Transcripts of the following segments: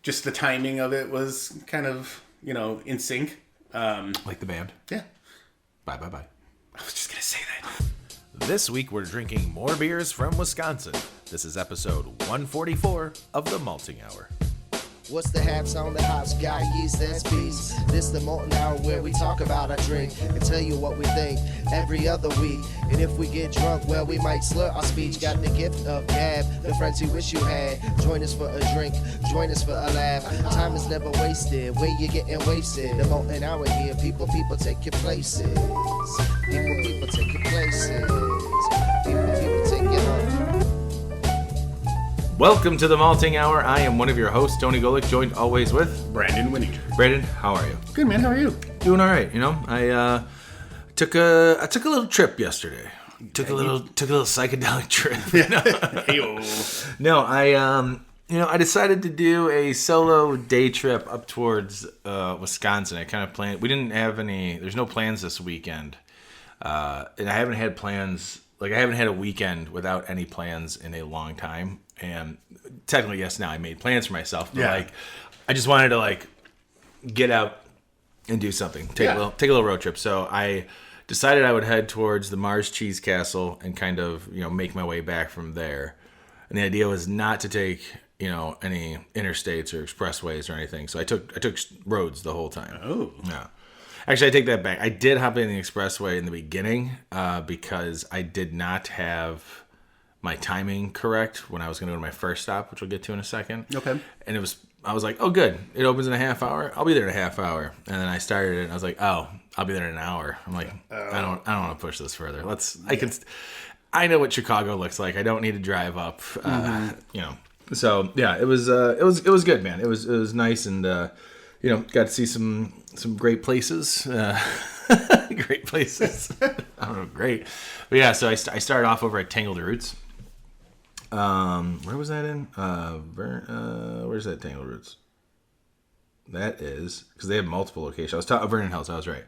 just the timing of it was kind of, in sync. Like the band. Yeah. Bye. I was just going to say that. This week we're drinking more beers from Wisconsin. This is episode 144 of the Malting Hour. What's the haps on the hops? Got yeast, that's beast. This the Molten Hour where we talk about our drink and tell you what we think every other week. And if we get drunk, well, we might slur our speech. Got the gift of gab, the friends you wish you had. Join us for a drink, join us for a laugh. Time is never wasted, where you getting wasted. The Molten Hour here, people take your places. People take your places. People take your home. Welcome to the Malting Hour. I am one of your hosts, Tony Golick, joined always with Brandon Winninger. Brandon. How are you? Good, man. How are you? Doing all right. I took a little trip yesterday. Took a little psychedelic trip. Hey-o. No, I decided to do a solo day trip up towards Wisconsin. I kind of planned. We didn't have any. There's no plans this weekend, and I haven't had plans. Like, I haven't had a weekend without any plans in a long time. And technically, yes, now I made plans for myself. But, I just wanted to, get out and do something. Take a little road trip. So I decided I would head towards the Mars Cheese Castle and kind of, make my way back from there. And the idea was not to take, any interstates or expressways or anything. So I took roads the whole time. Oh. Yeah. Actually, I take that back. I did hop in the expressway in the beginning because I did not have my timing correct when I was going to go to my first stop, which we'll get to in a second. Okay. And I was like, oh, good. It opens in a half hour. I'll be there in a half hour. And then I started it, and I was like, oh, I'll be there in an hour. I'm like, I don't want to push this further. I know what Chicago looks like. I don't need to drive up. So yeah, it was good, man. It was nice, and got to see some great places. Great places. I don't know, great. But yeah, so I started off over at Tangled Roots. Where was that in? Where's that Tangled Roots? That is, because they have multiple locations. I was talking Vernon Hills, I was right.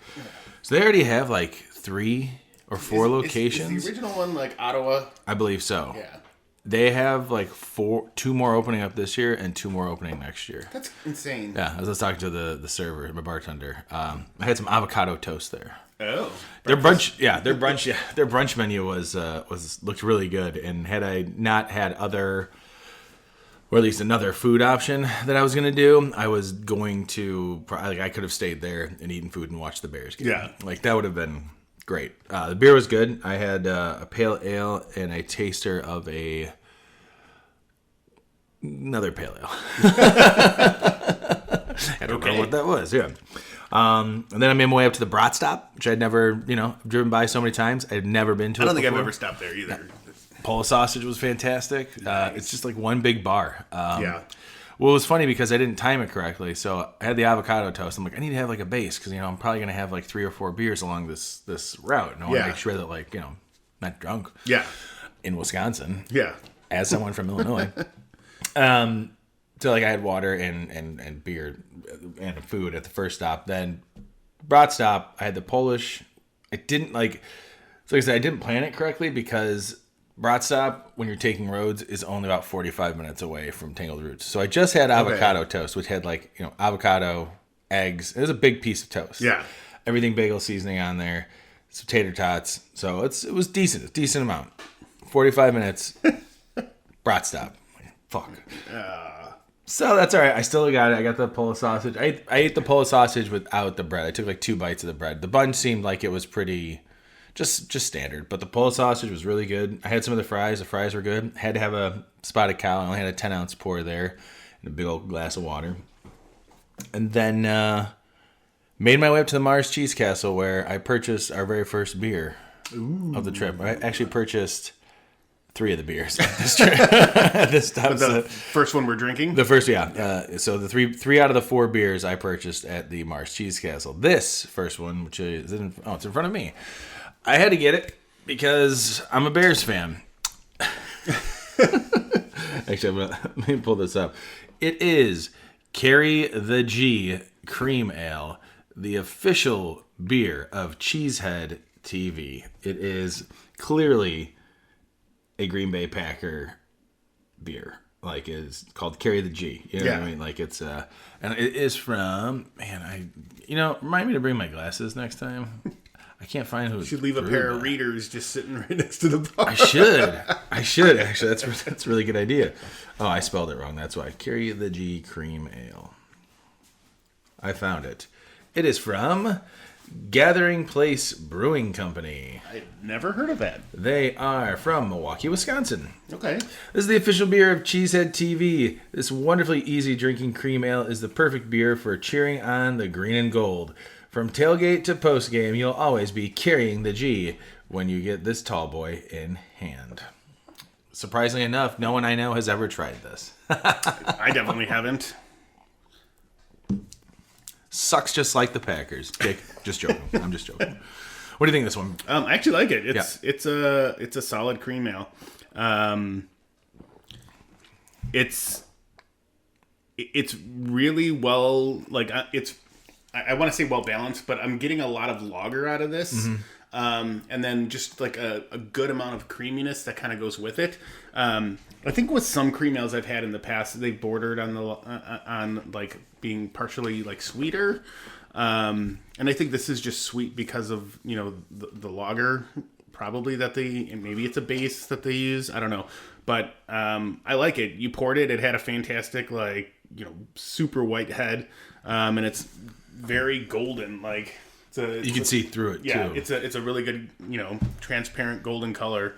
So they already have 3 or 4 locations. Is the original one Ottawa? I believe so. Yeah. They have 2 more opening up this year and 2 more opening next year. That's insane. Yeah, I was talking to the server, my bartender. I had some avocado toast there. Oh, their brunch menu was looked really good. And had I not had other, or at least another food option that I was gonna do, I was going to I could have stayed there and eaten food and watched the Bears game. Yeah, that would have been great. The beer was good. I had a pale ale and a taster of another pale ale. I don't know what that was. Yeah. And then I made my way up to the Brat Stop, which I'd never, driven by so many times. I'd never been to. I don't think I've ever stopped there either. Pole sausage was fantastic. Nice. It's just one big bar. Yeah. Well, it was funny because I didn't time it correctly. So I had the avocado toast. I'm like, I need to have a base because, I'm probably going to have 3 or 4 beers along this route. And I want to make sure that, not drunk. Yeah. In Wisconsin. Yeah. As someone from Illinois. So I had water and beer and food at the first stop. Then Brat Stop, I had the Polish. I didn't so like I said, I didn't plan it correctly because Brat Stop, when you're taking roads, is only about 45 minutes away from Tangled Roots. So I just had avocado toast, which had avocado, eggs. It was a big piece of toast. Yeah. Everything bagel seasoning on there, some tater tots. So it was decent, a decent amount. 45 minutes, Brat Stop. Fuck. So that's all right. I still got it. I got the Polish sausage. I ate the Polish sausage without the bread. I took 2 bites of the bread. The bun seemed like it was pretty just standard, but the Polish sausage was really good. I had some of the fries. The fries were good. Had to have a spotted cow. I only had a 10-ounce pour there and a big old glass of water. And then made my way up to the Mars Cheese Castle where I purchased our very first beer of the trip. I actually purchased 3 of the beers at this trip. This stop. The first one we're drinking? The first, yeah. So the three out of the 4 beers I purchased at the Mars Cheese Castle. This first one, which is it's in front of me. I had to get it because I'm a Bears fan. Actually, let me pull this up. It is Carry the G Cream Ale, the official beer of Cheesehead TV. It is clearly a Green Bay Packer beer. like is called Carry the G. You know what I mean? Like it's and it is from remind me to bring my glasses next time. I can't find who. You should leave a pair of readers just sitting right next to the bar. I should actually. That's a really good idea. Oh, I spelled it wrong. That's why. Carry the G Cream Ale. I found it. It is from Gathering Place Brewing Company. I've never heard of that. They are from Milwaukee, Wisconsin. Okay. This is the official beer of Cheesehead TV. This wonderfully easy drinking cream ale is the perfect beer for cheering on the green and gold. From tailgate to postgame, you'll always be carrying the G when you get this tall boy in hand. Surprisingly enough, no one I know has ever tried this. I definitely haven't. Sucks just like the Packers. Dick, just joking. I'm just joking. What do you think of this one? I actually like it. It's a solid cream ale. It's really well, like I want to say well balanced, but I'm getting a lot of lager out of this. And then just like a good amount of creaminess that kind of goes with it. I think with some cream ales I've had in the past, they bordered on on like being partially like sweeter. And I think this is just sweet because of, the lager probably and maybe it's a base that they use. I don't know. But I like it. You poured it. It had a fantastic, super white head. And it's very golden. Like you can see through it, yeah, too. It's a really good, transparent golden color.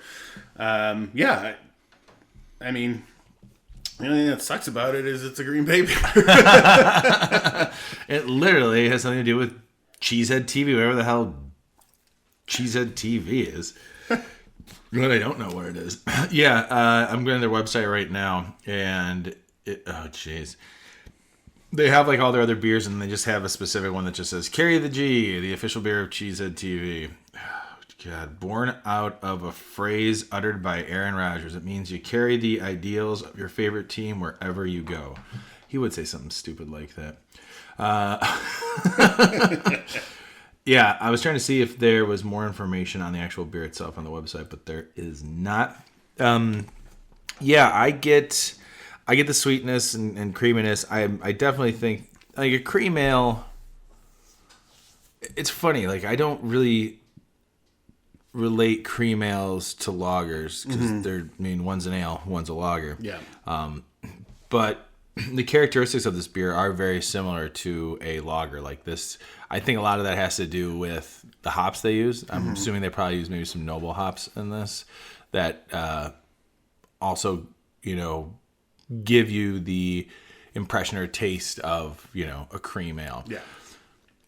I mean, the only thing that sucks about it is it's a Green Bay beer. It literally has something to do with Cheesehead TV, whatever the hell Cheesehead TV is. But I don't know what it is. Yeah, I'm going to their website right now, and they have like all their other beers, and they just have a specific one that just says "Carry the G," the official beer of Cheesehead TV. God, born out of a phrase uttered by Aaron Rodgers. It means you carry the ideals of your favorite team wherever you go. He would say something stupid like that. Yeah, I was trying to see if there was more information on the actual beer itself on the website, but there is not. Yeah, I get the sweetness and creaminess. I definitely think like a cream ale. It's funny, like I don't really relate cream ales to lagers because one's an ale, one's a lager. Yeah. But the characteristics of this beer are very similar to a lager like this. I think a lot of that has to do with the hops they use. I'm assuming they probably use maybe some noble hops in this that also, give you the impression or taste of, a cream ale. Yeah.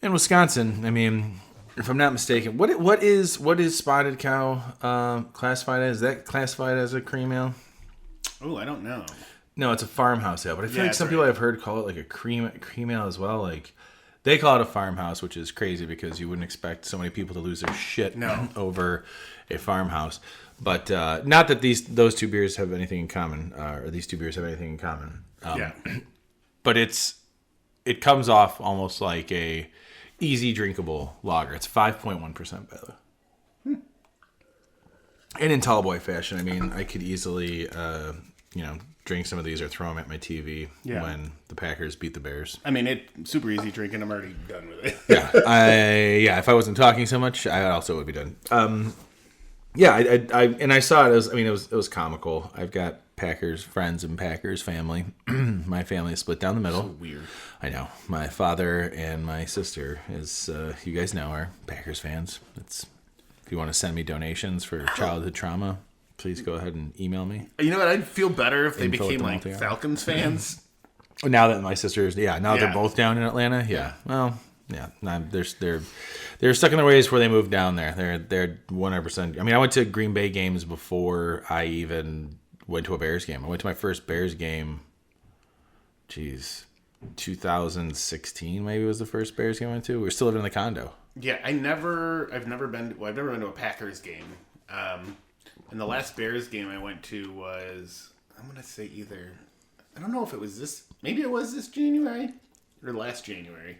In Wisconsin, I mean, if I'm not mistaken, what is Spotted Cow classified as? Is that classified as a cream ale? Oh, I don't know. No, it's a farmhouse ale, but I feel like some people right. I've heard call it like a cream ale as well. Like they call it a farmhouse, which is crazy because you wouldn't expect so many people to lose their shit over a farmhouse. But not that those two beers have anything in common, or these two beers have anything in common. Yeah. But it comes off almost like a easy drinkable lager. It's 5.1% by the way. And in tall boy fashion, I mean, I could easily, drink some of these or throw them at my TV when the Packers beat the Bears. I mean, it's super easy drinking. I'm already done with it. If I wasn't talking so much, I also would be done. I saw it. It was comical. I've got Packers friends and Packers family. My family is split down the middle. So weird. I know. My father and my sister, as you guys know, are Packers fans. If you want to send me donations for childhood trauma, please go ahead and email me. You know what? I'd feel better if they Info became at like the Falcons fans. Now that my sisters, they're both down in Atlanta. Yeah. Well, yeah. They're stuck in their ways before they moved down there. They're 100%. I mean, I went to Green Bay games before I even went to a Bears game. I went to my first Bears game. 2016 maybe was the first Bears game I went to. We were still living in the condo. Yeah, I've never been to a Packers game. And the last Bears game I went to was, I'm going to say I don't know if it was maybe it was this January or last January.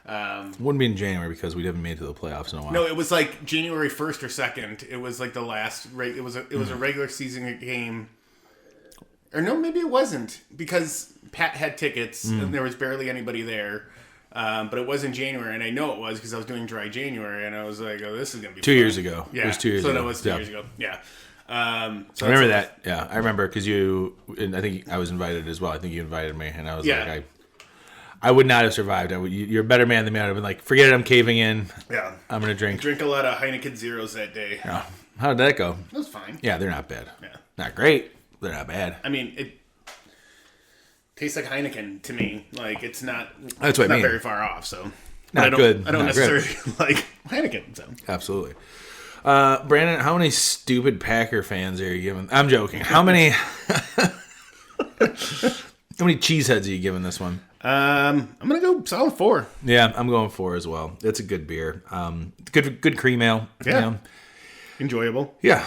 Wouldn't be in January because we haven't made it to the playoffs in a while. No, it was like January 1st or 2nd. It was like the last, it was a regular season game. Or no, maybe it wasn't. Because Pat had tickets and there was barely anybody there. But it was in January, and I know it was because I was doing dry January, and I was like, "Oh, this is gonna be 2 years ago." Yeah, it was 2 years ago. So that was 2 years ago. Yeah. So I remember that. Yeah, I remember because and I think I was invited as well. I think you invited me, and I was like, I would not have survived. You're a better man than me. I would have been like, forget it, I'm caving in. Yeah. I'm gonna drink. Drink a lot of Heineken Zeros that day. Yeah. How did that go? It was fine. Yeah, they're not bad. Yeah. Not great. They're not bad. I mean, it tastes like Heineken to me. Like it's not. That's what I mean. Not very far off. So. Not good. I don't not necessarily great. like Heineken. So. Absolutely. Brandon, how many stupid Packer fans are you giving? I'm joking. How many? How many cheeseheads are you giving this one? I'm gonna go solid 4. Yeah, I'm going 4 as well. It's a good beer. Good cream ale. Yeah. You know? Enjoyable. Yeah.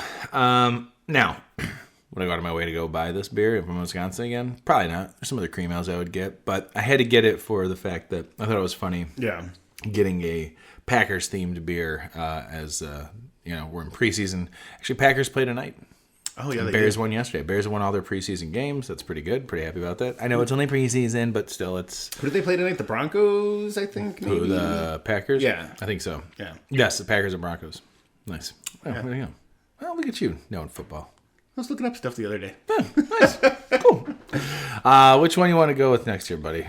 Now, would I go out of my way to go buy this beer from Wisconsin again? Probably not. There's some other cream ales I would get, but I had to get it for the fact that I thought it was funny. Yeah. Getting a Packers themed beer as we're in preseason. Actually, Packers played tonight. Oh yeah, Bears won yesterday. Bears won all their preseason games. That's pretty good. Pretty happy about that. I know it's only preseason, but still, it's. Who did they play tonight? The Broncos, I think. Maybe? Who, the Packers? Yeah, I think so. Yeah. Yes, the Packers and Broncos. Nice. Oh, Yeah. there you go. Well, look at you knowing football. I was looking up stuff the other day. Oh, nice. Cool. Which one you want to go with next year, buddy?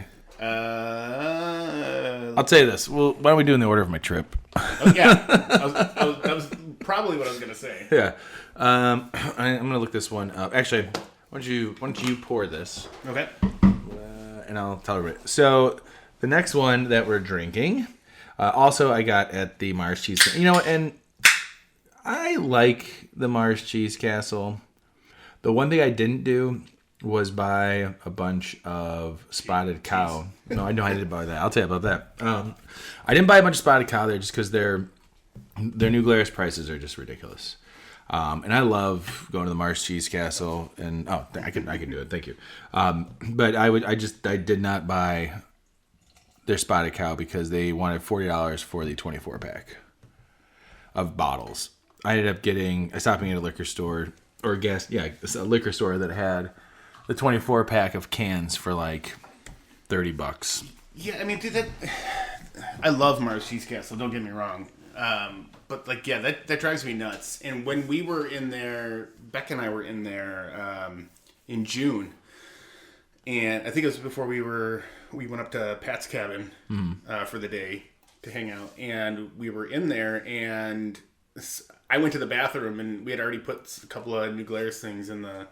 I'll tell you this. Well, why don't we do in the order of my trip? Oh, yeah, that was probably what I was gonna say. Yeah. I'm gonna look this one up. Actually, why don't you pour this? Okay. And I'll tell everybody. So the next one that we're drinking, also I got at the Mars Cheese. And I like the Mars Cheese Castle. The one thing I didn't do was buy a bunch of Spotted Cow. No, I know I didn't buy that. I'll tell you about that. I didn't buy a bunch of Spotted Cow there just because their new Glarus prices are just ridiculous. And I love going to the Mars Cheese Castle. And I can do it. Thank you. But I did not buy their Spotted Cow because they wanted $40 for the 24 pack of bottles. I ended up I stopped being at a liquor store or a liquor store that had the 24 pack of cans for like $30. Yeah, I mean, dude, I love Mars Cheese Castle. Don't get me wrong. But like, yeah, that drives me nuts. And when we were in there, Beck and I were in there in June, and I think it was before we went up to Pat's cabin for the day to hang out, and we were in there, and I went to the bathroom, and we had already put a couple of New Glarus things in the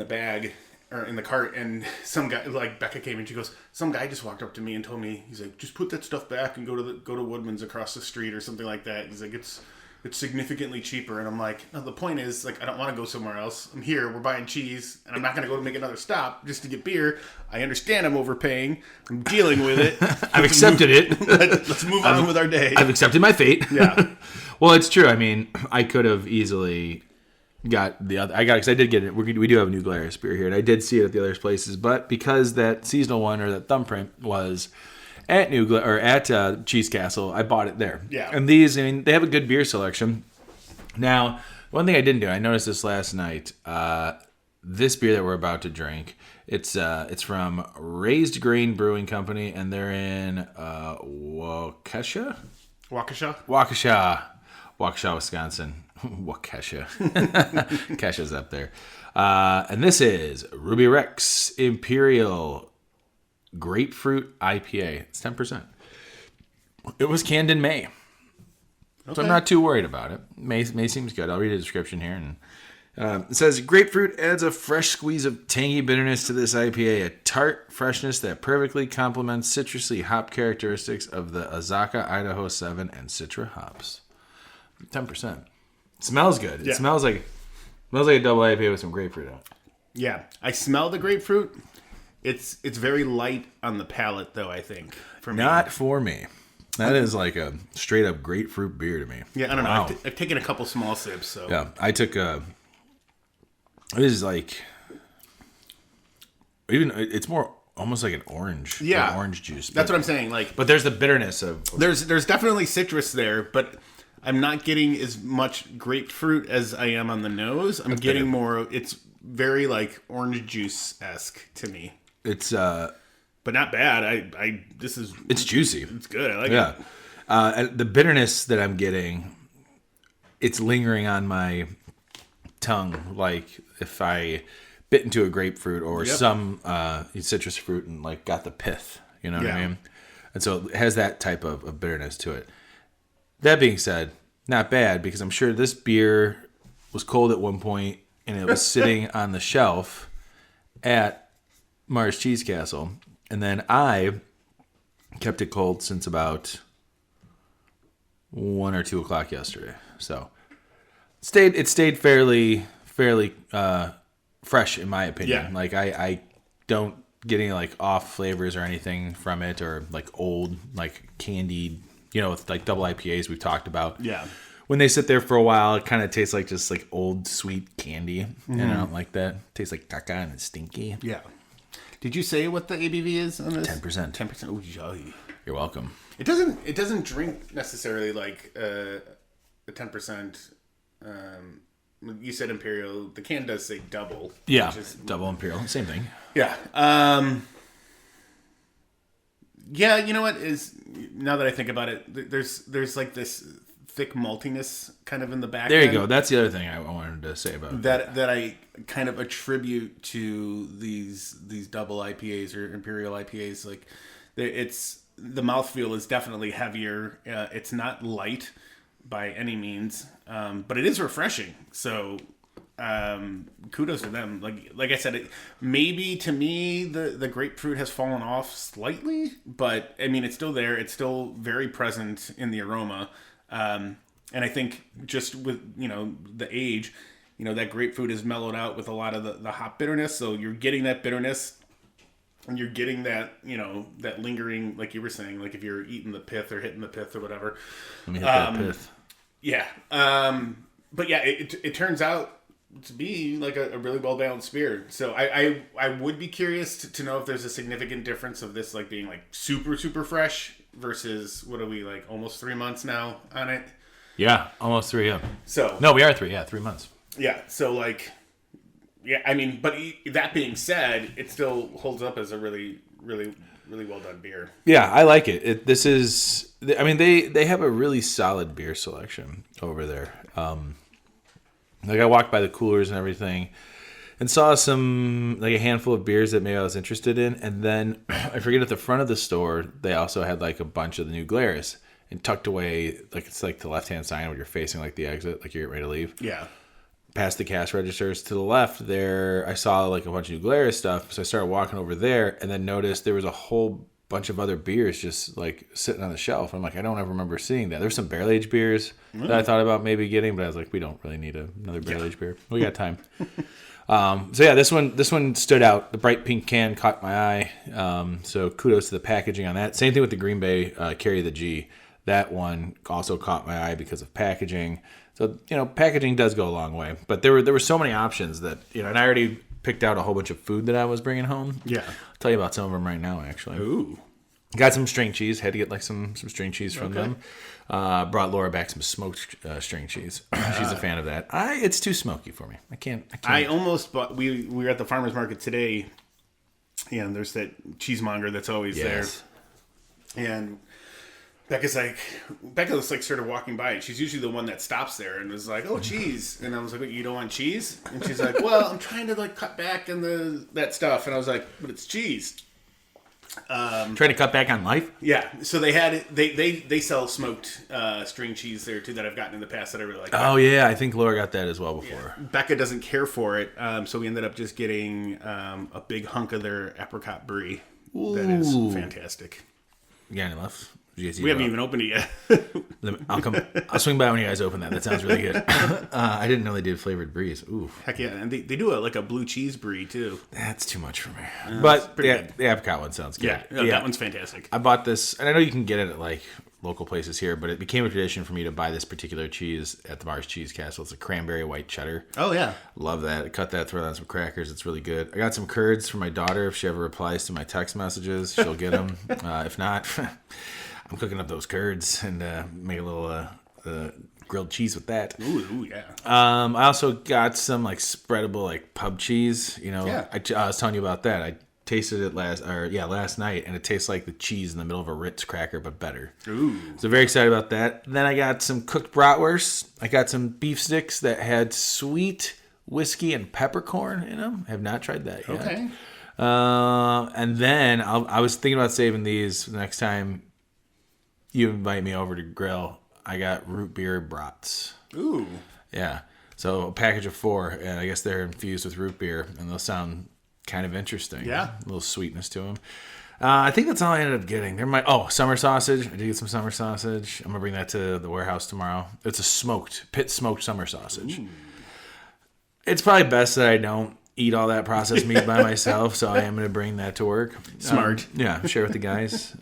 bag or in the cart, and some guy, like Becca came and she goes, some guy just walked up to me and told me, he's like, just put that stuff back and go to Woodman's across the street or something like that. He's like, it's significantly cheaper. And I'm like, no, the point is, like, I don't want to go somewhere else. I'm here, we're buying cheese, and I'm not going to go make another stop just to get beer. I understand I'm overpaying. I'm dealing with it. I've accepted it. Let's move on with our day. I've accepted my fate. Yeah. Well, it's true. I mean, I could have easily got the other. Because I did get it. We do have a New Glarus beer here, and I did see it at the other places. But because that seasonal one or that thumbprint was at Cheese Castle, I bought it there. Yeah. And these, I mean, they have a good beer selection. Now, one thing I didn't do, I noticed this last night. This beer that we're about to drink, it's from Raised Grain Brewing Company, and they're in Waukesha, Wisconsin. Waukesha. Kesha's up there. And this is Ruby Rex Imperial Grapefruit IPA. It's 10%. It was canned in May. Okay. So I'm not too worried about it. May seems good. I'll read the description here. And it says, grapefruit adds a fresh squeeze of tangy bitterness to this IPA, a tart freshness that perfectly complements citrusy hop characteristics of the Azaka Idaho 7 and Citra hops. 10%. It smells good. It smells like a double IPA with some grapefruit on it. Yeah, I smell the grapefruit. It's very light on the palate, though, I think. For me. Not for me. That is like a straight up grapefruit beer to me. Yeah, I don't Wow. know. I've taken a couple small sips, so. Yeah, I took a. It is like. It's more almost like an orange. Yeah. Like orange juice. That's what I'm saying. Like, but there's the bitterness of. There's definitely citrus there, but I'm not getting as much grapefruit as I am on the nose. I'm getting more. It's very like orange juice-esque to me. It's but not bad. It's juicy. It's good. I like it. The bitterness that I'm getting, it's lingering on my tongue. Like if I bit into a grapefruit or some citrus fruit and like got the pith, you know what I mean? And so it has that type of bitterness to it. That being said, not bad, because I'm sure this beer was cold at one point and it was sitting on the shelf at Mars Cheese Castle. And then I kept it cold since about 1 or 2 o'clock yesterday. So it stayed fairly fresh in my opinion. Yeah. Like I don't get any like off flavors or anything from it, or like old like candied, with like double IPAs we've talked about. Yeah. When they sit there for a while, it kind of tastes like just like old sweet candy. And I don't like that. It tastes like caca and it's stinky. Yeah. Did you say what the ABV is on this? 10%. 10%. Oh, jolly. You're welcome. It doesn't drink necessarily like a 10%. You said Imperial. The can does say double. Yeah, double Imperial. Same thing. Yeah. Yeah, you know what is, now that I think about it, there's like this thick maltiness kind of in the back. There you go. That's the other thing I wanted to say about that I kind of attribute to these double IPAs or Imperial IPAs. Like it's the mouthfeel is definitely heavier. It's not light by any means, but it is refreshing. So kudos to them. Like I said, maybe to me the grapefruit has fallen off slightly, but I mean it's still there. It's still very present in the aroma. And I think just with the age, that grapefruit is mellowed out with a lot of the hop bitterness. So you're getting that bitterness, and you're getting that that lingering, like you were saying, like if you're eating the pith or hitting the pith or whatever. Let me hit that pith. Yeah. But yeah, it turns out to be like a really well balanced beer. So I would be curious to know if there's a significant difference of this like being like super super fresh versus what are we like almost 3 months now on it? Yeah, almost 3. Yeah. So no, we are 3. Yeah, 3 months. Yeah. So like, yeah, I mean, but that being said, it still holds up as a really really really well done beer. Yeah, I like it. This is, I mean, they have a really solid beer selection over there. Like I walked by the coolers and everything and saw like a handful of beers that maybe I was interested in. And then I forget, at the front of the store, they also had like a bunch of the new Glarus, and tucked away, like it's like the left-hand side when you're facing like the exit, like you're getting ready to leave. Yeah. Past the cash registers to the left there, I saw like a bunch of new Glarus stuff. So I started walking over there and then noticed there was a whole bunch of other beers just like sitting on the shelf. I'm like, I don't ever remember seeing that. There's some barrel-aged beers that I thought about maybe getting, but I was like, we don't really need another barrel-aged beer. We got time. So yeah, this one stood out. The bright pink can caught my eye. So kudos to the packaging on that. Same thing with the Green Bay Carry the G. That one also caught my eye because of packaging. So, packaging does go a long way. But there were so many options that, and I already picked out a whole bunch of food that I was bringing home. Yeah. I'll tell you about some of them right now, actually. Ooh. Got some string cheese. Had to get like some string cheese from them. Brought Laura back some smoked string cheese. She's a fan of that. It's too smoky for me. I can't. I almost bought. We were at the farmer's market today, and there's that cheesemonger that's always there. And Becca started walking by, and she's usually the one that stops there and was like, "Oh, cheese!" And I was like, "What, you don't want cheese?" And she's like, "Well, I'm trying to like cut back on that stuff." And I was like, "But it's cheese." Trying to cut back on life. Yeah, so they sell smoked string cheese there too that I've gotten in the past that I really like. Oh yeah, I think Laura got that as well before. Yeah. Becca doesn't care for it, so we ended up just getting a big hunk of their apricot brie. Ooh. That is fantastic. You got any left? We haven't even opened it yet. I'll swing by when you guys open that. That sounds really good. I didn't know they did flavored bries. Ooh. Heck yeah. And they do a blue cheese brie too. That's too much for me. But the apricot one sounds good. Yeah, that one's fantastic. I bought this, and I know you can get it at like local places here, but it became a tradition for me to buy this particular cheese at the Mars Cheese Castle. It's a cranberry white cheddar. Oh yeah. Love that. Cut that, throw that on some crackers. It's really good. I got some curds for my daughter. If she ever replies to my text messages, she'll get them. If not... I'm cooking up those curds and make a little grilled cheese with that. Ooh, yeah. I also got some like spreadable like pub cheese. Yeah. I was telling you about that. I tasted it last night, and it tastes like the cheese in the middle of a Ritz cracker, but better. Ooh. So very excited about that. Then I got some cooked bratwurst. I got some beef sticks that had sweet whiskey and peppercorn in them. I have not tried that yet. Okay. And then I was thinking about saving these for the next time you invite me over to grill. I got root beer brats. Ooh. Yeah. So a package of 4, and I guess they're infused with root beer, and they'll sound kind of interesting. Yeah. A little sweetness to them. I think that's all I ended up getting. Summer sausage. I did get some summer sausage. I'm going to bring that to the warehouse tomorrow. It's a pit smoked summer sausage. Ooh. It's probably best that I don't eat all that processed meat by myself, so I am going to bring that to work. Smart. Share with the guys.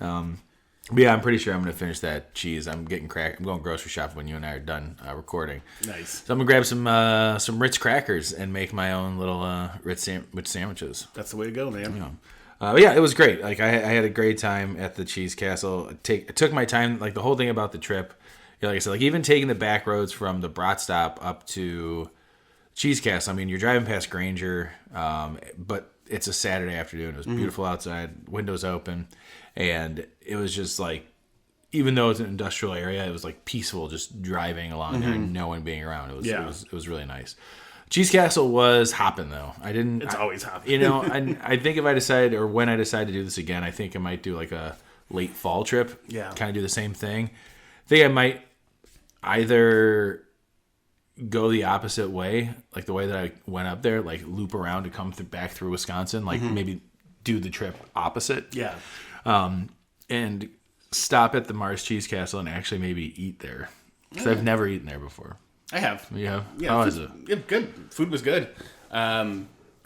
But yeah, I'm pretty sure I'm going to finish that cheese. I'm going grocery shopping when you and I are done recording. Nice. So I'm going to grab some Ritz crackers and make my own little Ritz sandwiches. That's the way to go, man. But yeah, it was great. Like I had a great time at the Cheese Castle. It took my time. Like the whole thing about the trip, like I said, like even taking the back roads from the Brat Stop up to Cheese Castle. I mean, you're driving past Granger, but it's a Saturday afternoon. It was beautiful outside, windows open, and it was just like, even though it's an industrial area, it was like peaceful just driving along there and no one being around. It was really nice. Cheese Castle was hopping though. It's always hopping. I think if I decide, or when I decide to do this again, I think I might do like a late fall trip. Yeah. Kind of do the same thing. I think I might either go the opposite way, like the way that I went up there, like loop around to come back through Wisconsin, like maybe do the trip opposite. Yeah. And stop at the Mars Cheese Castle and actually maybe eat there. Because I've never eaten there before. I have. Yeah. Yeah. How is it? Yeah, good. Food was good. I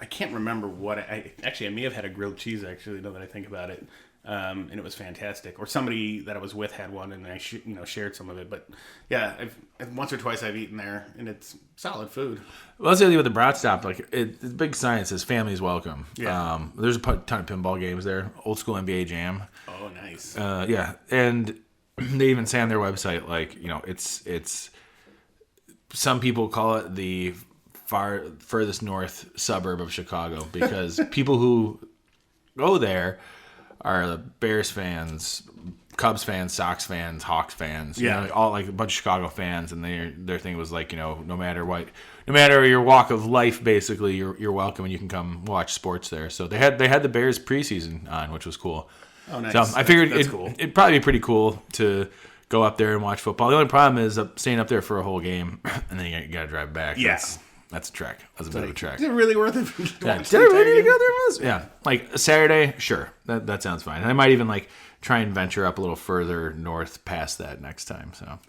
can't remember what I may have had a grilled cheese actually, now that I think about it. And it was fantastic. Or somebody that I was with had one, and I shared some of it. But yeah, I've once or twice I've eaten there, and it's solid food. Well, that's the other thing with the Brat Stop. Like the big sign says "Families Welcome." Yeah. There's a ton of pinball games there. Old school NBA Jam. Oh, nice. Yeah, and they even say on their website, like it's. Some people call it the furthest north suburb of Chicago because people who go there are the Bears fans, Cubs fans, Sox fans, Hawks fans. All like a bunch of Chicago fans, and their thing was like, no matter your walk of life, basically you're welcome and you can come watch sports there. So they had the Bears preseason on, which was cool. Oh, nice. So I figured cool. It'd probably be pretty cool to go up there and watch football. The only problem is staying up there for a whole game, and then you got to drive back. Yeah. That's a trek. That's a bit of a trek. Is it really worth it? Yeah. Did I really need to go there? Yeah. Like a Saturday, sure. That sounds fine. And I might even like try and venture up a little further north past that next time. So,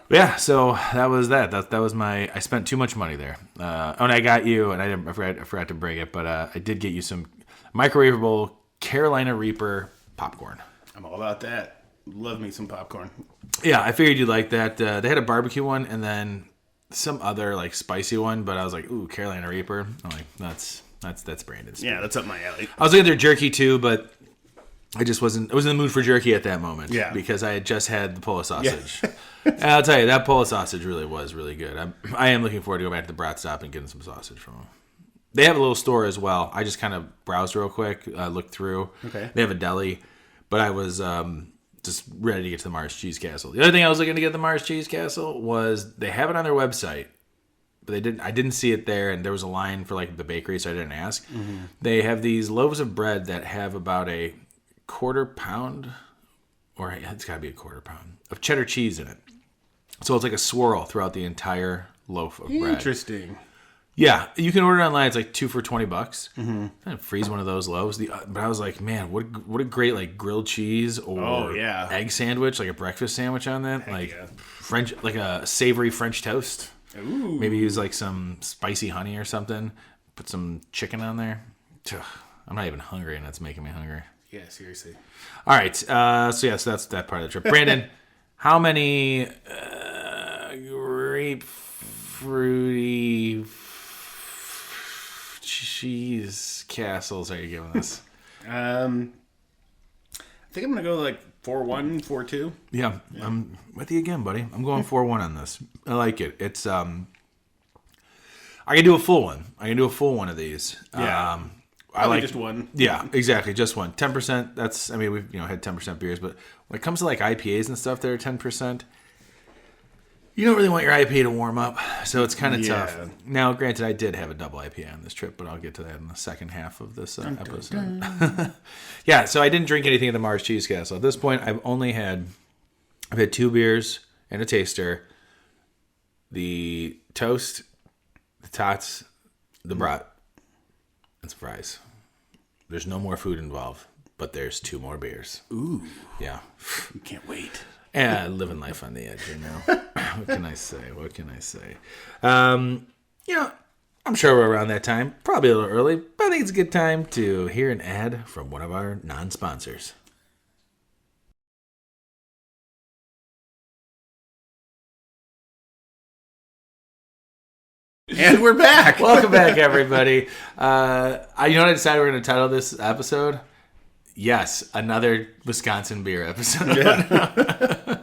yeah. So that was that. That was I spent too much money there. And I got you, and I forgot to bring it, but I did get you some microwavable Carolina Reaper popcorn. I'm all about that. Love me some popcorn. Yeah, I figured you'd like that. They had a barbecue one and then some other like spicy one, but I was like, ooh, Carolina Reaper. I'm like, that's Brandon's. Yeah, that's up my alley. I was looking at their jerky too, but I was in the mood for jerky at that moment. Yeah. Because I had just had the Polish sausage. And I'll tell you, that Polish sausage really was really good. I am looking forward to going back to the Brat Stop and getting some sausage from them. They have a little store as well. I just kind of browsed real quick, looked through. Okay. They have a deli, but I was just ready to get to the Mars Cheese Castle. The other thing I was looking to get at the Mars Cheese Castle was they have it on their website, but I didn't see it there, and there was a line for like the bakery, so I didn't ask. Mm-hmm. They have these loaves of bread that have about a quarter pound, or it's got to be a quarter pound, of cheddar cheese in it. So it's like a swirl throughout the entire loaf of bread. Interesting. Yeah, you can order it online. It's like 2 for $20. Mm-hmm. Kind of freeze one of those loaves. But I was like, man, what a great like grilled cheese or egg sandwich, like a breakfast sandwich on that. Heck like yeah. French, like a savory French toast. Ooh. Maybe use like some spicy honey or something. Put some chicken on there. I'm not even hungry, and that's making me hungry. Yeah, seriously. All right. So that's that part of the trip. Brandon, how many grapefruity cheese castles are you giving us? I think I'm going to go like 4-1, 4-2. Yeah, I'm with you again, buddy. I'm going 4-1 on this. I like it. It's I can do a full one. I can do a full one of these. Yeah. I like just one. Yeah, exactly, just one. 10%. That's. I mean, we've had 10% beers, but when it comes to like IPAs and stuff, that are 10%. You don't really want your IPA to warm up, so it's kind of tough. Now, granted, I did have a double IPA on this trip, but I'll get to that in the second half of this episode. Yeah, so I didn't drink anything at the Mars Cheese Castle. At this point, I've had 2 beers and a taster, the toast, the tots, the brat, and some fries. There's no more food involved, but there's 2 more beers. Ooh. Yeah. Can't wait. Yeah, living life on the edge, What can I say? I'm sure we're around that time. Probably a little early, but I think it's a good time to hear an ad from one of our non-sponsors. And we're back. Welcome back, everybody. You know what I decided we're going to title this episode? Yes, another Wisconsin beer episode. Yeah.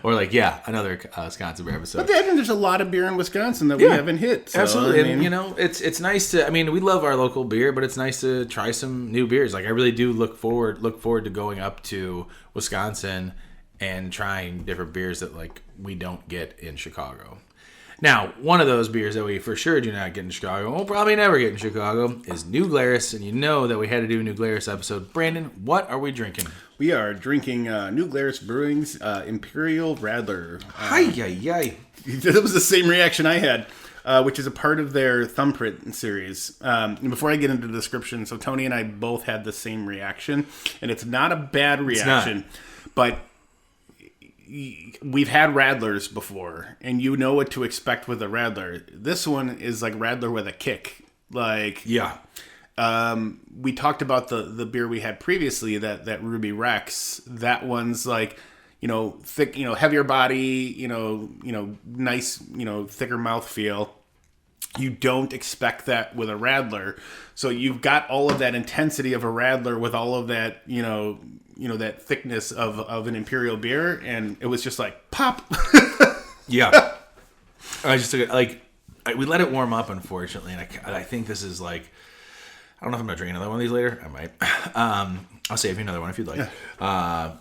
Or another Wisconsin beer episode. But then there's a lot of beer in Wisconsin that we haven't hit. So, absolutely. I mean, and, it's nice to. I mean, we love our local beer, but it's nice to try some new beers. Like I really do look forward to going up to Wisconsin and trying different beers that we don't get in Chicago. Now, one of those beers that we for sure do not get in Chicago, we'll probably never get in Chicago, is New Glarus. And you know that we had to do a New Glarus episode. Brandon, what are we drinking? We are drinking New Glarus Brewing's Imperial Radler. Hi. That was the same reaction I had, which is a part of their thumbprint series. And before I get into the description, so Tony and I both had the same reaction. And it's not a bad reaction, but we've had Radlers before, and you know what to expect with a Radler. This one is like Radler with a kick. We talked about the beer we had previously, that Ruby Rex. That one's thick, heavier body, nice, thicker mouthfeel. You don't expect that with a Radler. So you've got all of that intensity of a Radler with all of that, that thickness of an Imperial beer, and it was just like pop. Yeah. I just took it we let it warm up, unfortunately, and I think this is I don't know if I'm gonna drink another one of these later. I might. I'll save you another one if you'd like. Yeah.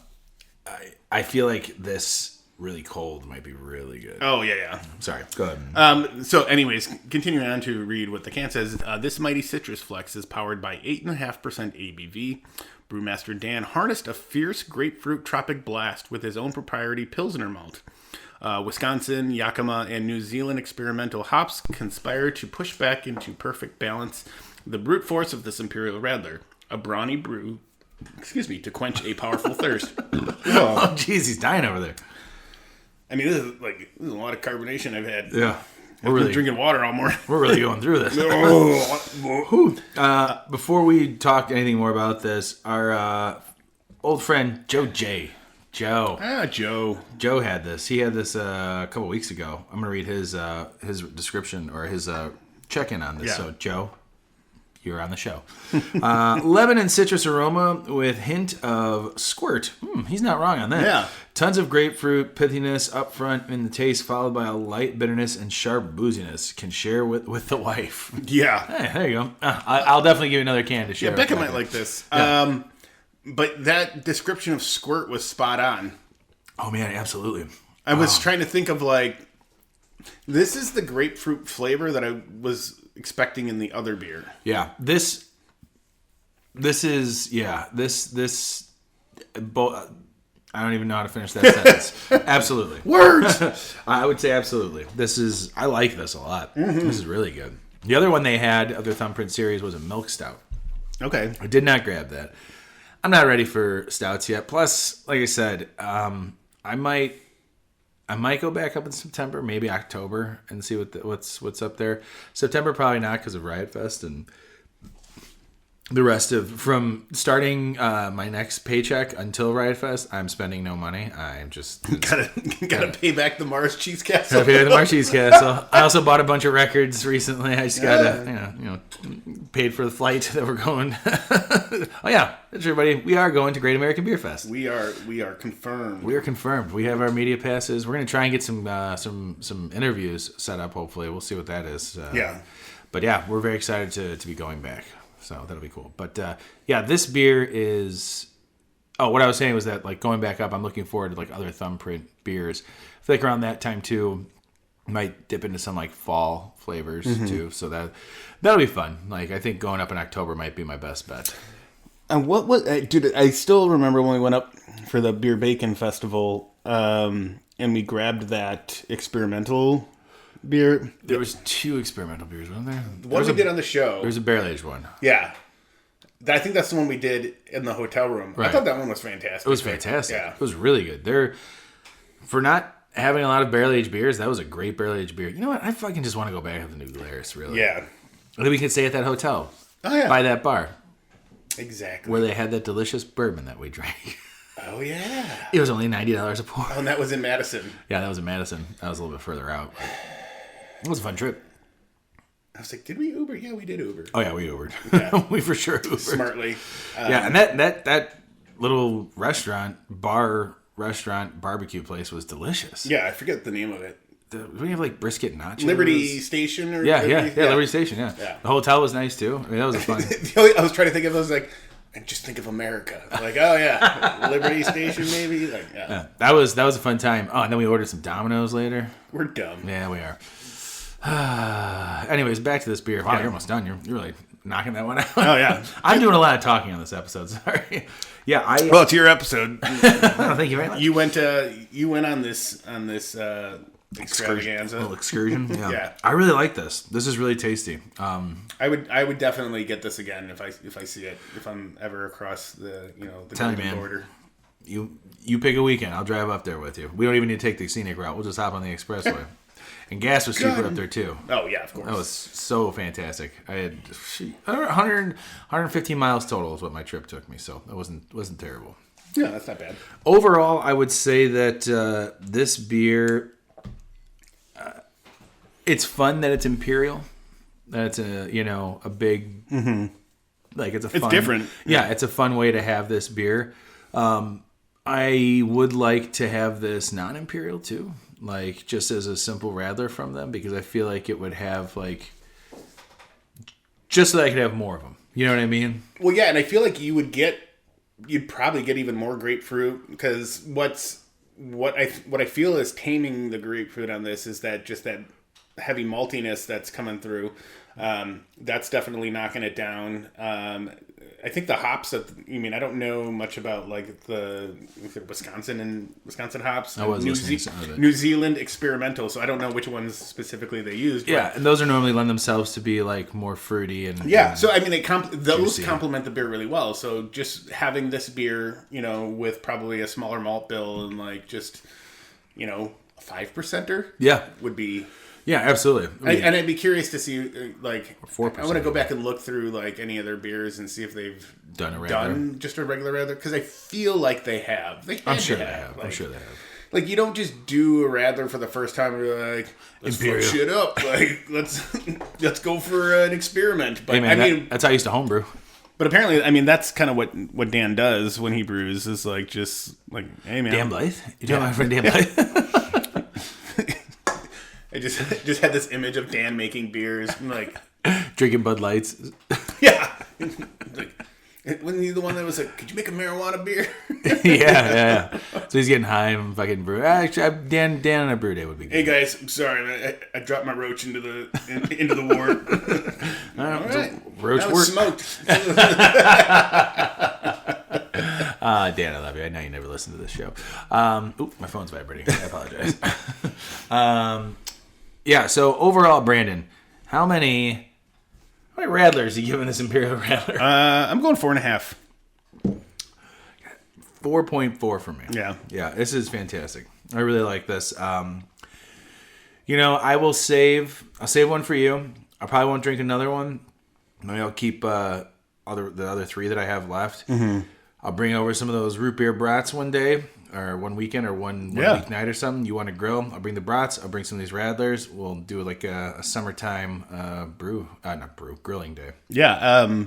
I feel like this really cold might be really good. Oh yeah. Sorry. Go ahead. So, anyways, continuing on to read what the can says. This mighty citrus flex is powered by 8.5% ABV. Brewmaster Dan harnessed a fierce grapefruit tropic blast with his own proprietary Pilsner malt. Wisconsin, Yakima, and New Zealand experimental hops conspire to push back into perfect balance the brute force of this Imperial Radler, a brawny brew, to quench a powerful thirst. Oh, jeez, he's dying over there. I mean, this is a lot of carbonation I've had. Yeah. I've been drinking water all morning. We're really going through this. Before we talk anything more about this, our old friend Joe J. Joe. Joe had this. He had this a couple weeks ago. I'm going to read his description or his check-in on this. Yeah. So, Joe, you're on the show. Lemon and citrus aroma with hint of squirt. He's not wrong on that. Yeah. Tons of grapefruit pithiness up front in the taste, followed by a light bitterness and sharp booziness. Can share with the wife. Yeah. Hey, there you go. I'll definitely give you another can to share. Yeah, Becca might like this. Yeah. But that description of squirt was spot on. Oh, man, absolutely. I was trying to think of this is the grapefruit flavor that I was expecting in the other beer. Yeah. This is I don't even know how to finish that sentence. Absolutely. Words! I would say absolutely. I like this a lot. Mm-hmm. This is really good. The other one they had of their Thumbprint series was a milk stout. Okay. I did not grab that. I'm not ready for stouts yet. Plus, like I said, I might go back up in September, maybe October, and see what's up there. September probably not because of Riot Fest and the rest of from starting my next paycheck until Riot Fest, I'm spending no money. I'm just gotta pay back the Mars Cheese Castle. gotta pay back the Mars Cheese Castle. I also bought a bunch of records recently. I just gotta paid for the flight that we're going. Oh yeah, everybody, we are going to Great American Beer Fest. We are confirmed. We are confirmed. We have our media passes. We're gonna try and get some interviews set up. Hopefully, we'll see what that is. But yeah, we're very excited to be going back. So that'll be cool. But this beer is. Oh, what I was saying was that like going back up, I'm looking forward to like other thumbprint beers. I feel like around that time too, might dip into some like fall flavors too. So that'll be fun. Like I think going up in October might be my best bet. And what was, dude? I still remember when we went up for the Beer Bacon Festival, and we grabbed that experimental beer. There was 2 experimental beers, wasn't there? The one we did on the show. There was a barrel aged one. Yeah. I think that's the one we did in the hotel room. Right. I thought that one was fantastic. It was fantastic. Yeah. It was really good. For not having a lot of barrel aged beers, that was a great barrel aged beer. You know what? I fucking just want to go back to the new Glarus, really. Yeah. And then we could stay at that hotel. Oh, yeah. By that bar. Exactly. Where they had that delicious bourbon that we drank. Oh, yeah. It was only $90 a pour. Oh, and that was in Madison. Yeah, that was in Madison. That was a little bit further out. It was a fun trip. I was like, did we Uber? Yeah, we did Uber. Oh, yeah, we Ubered. Yeah. We for sure Ubered. Smartly. Yeah, and that little restaurant barbecue place was delicious. Yeah, I forget the name of it. We have like brisket nachos. Liberty Station? Or Yeah, Liberty Station, yeah. The hotel was nice too. I mean, that was a fun. I was trying to think of it, I was like, and just think of America. Like, oh yeah, Liberty Station maybe. Like, yeah. That was a fun time. Oh, and then we ordered some Domino's later. We're dumb. Yeah, we are. Anyways, back to this beer. Wow, you're almost done. You're really knocking that one out. Oh yeah, I'm doing a lot of talking on this episode. Sorry. Yeah, well, it's your episode. Thank you very much. You went on this extravaganza. Little excursion. Yeah. Yeah. I really like this. This is really tasty. I would definitely get this again if I see it, if I'm ever across the Canadian border. You pick a weekend. I'll drive up there with you. We don't even need to take the scenic route. We'll just hop on the expressway. And gas was cheaper up there too. Oh yeah, of course. That was so fantastic. I had 115 miles total is what my trip took me, so that wasn't terrible. Yeah, that's not bad. Overall, I would say that this beer, it's fun that it's Imperial. That's a big like it's fun, different. Yeah, it's a fun way to have this beer. I would like to have this non-Imperial too. Like, just as a simple Radler from them, because I feel like it would have, like, just so that I could have more of them. You know what I mean? Well, yeah, and I feel like you'd probably get even more grapefruit, because what I feel is taming the grapefruit on this is that just that heavy maltiness that's coming through. That's definitely knocking it down. I think the hops I don't know much about like the Wisconsin hops. I was listening to some of it. New Zealand experimental, so I don't know which ones specifically they used. Yeah, and those are normally lend themselves to be like more fruity and so I mean those complement the beer really well. So just having this beer, with probably a smaller malt bill and like just a 5%er, would be. Yeah, absolutely. And I'd be curious to see, like, 4%. I want to go back and look through, like, any of their beers and see if they've done just a regular Radler. Because I feel like they have. I'm sure they have. Like, you don't just do a Radler for the first time and you're like, let's fuck shit up. Like, let's go for an experiment. But, hey, man, that's how I used to homebrew. But apparently, I mean, that's kind of what Dan does when he brews, is, like, just, like, hey, man. Dan Blythe? You talking about my friend Dan Blythe? I just had this image of Dan making beers, like drinking Bud Lights. Yeah, like, wasn't he the one that was like, "Could you make a marijuana beer?" yeah. So he's getting high and fucking brew. Actually, Dan on a brew day would be good. Hey guys, I'm sorry, man. I dropped my roach into the wart. All right, roach work smoked. Dan, I love you. I know you never listen to this show. My phone's vibrating. I apologize. Yeah, so overall, Brandon, how many Radlers are you giving this Imperial Radler? I'm going 4.5. 4.4 for me. Yeah. Yeah, this is fantastic. I really like this. I'll save one for you. I probably won't drink another one. Maybe I'll keep the other 3 that I have left. Mm-hmm. I'll bring over some of those root beer brats one day, or one weekend, or one weeknight or something. You want to grill? I'll bring the brats. I'll bring some of these Radlers. We'll do like a summertime grilling day. Yeah.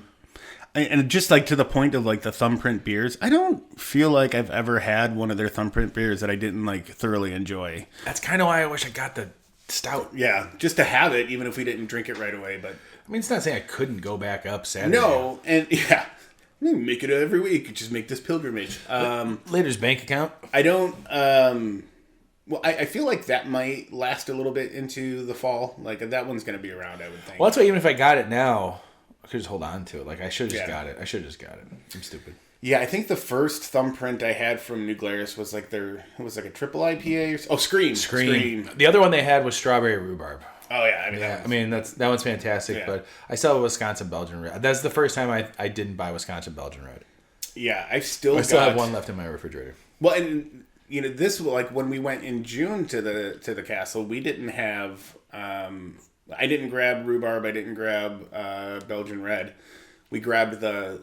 And just like to the point of like the Thumbprint beers, I don't feel like I've ever had one of their Thumbprint beers that I didn't like thoroughly enjoy. That's kind of why I wish I got the stout. Yeah, just to have it, even if we didn't drink it right away. But I mean, it's not saying I couldn't go back up Saturday. No, and yeah, make it every week. Just make this pilgrimage. Later's bank account. I don't. Well, I feel like that might last a little bit into the fall. Like that one's going to be around, I would think. Well, that's why even if I got it now, I could just hold on to it. Like I should have just got it. I should have just got it. I'm stupid. Yeah, I think the first Thumbprint I had from New Glarus was like it was like a triple IPA or Scream. The other one they had was strawberry rhubarb. Oh yeah, that one's fantastic. Yeah. But I still have Wisconsin Belgian Red. That's the first time I didn't buy Wisconsin Belgian Red. Yeah, I still have one left in my refrigerator. Well, and this, like when we went in June to the castle, we didn't have. I didn't grab rhubarb. I didn't grab Belgian Red. We grabbed the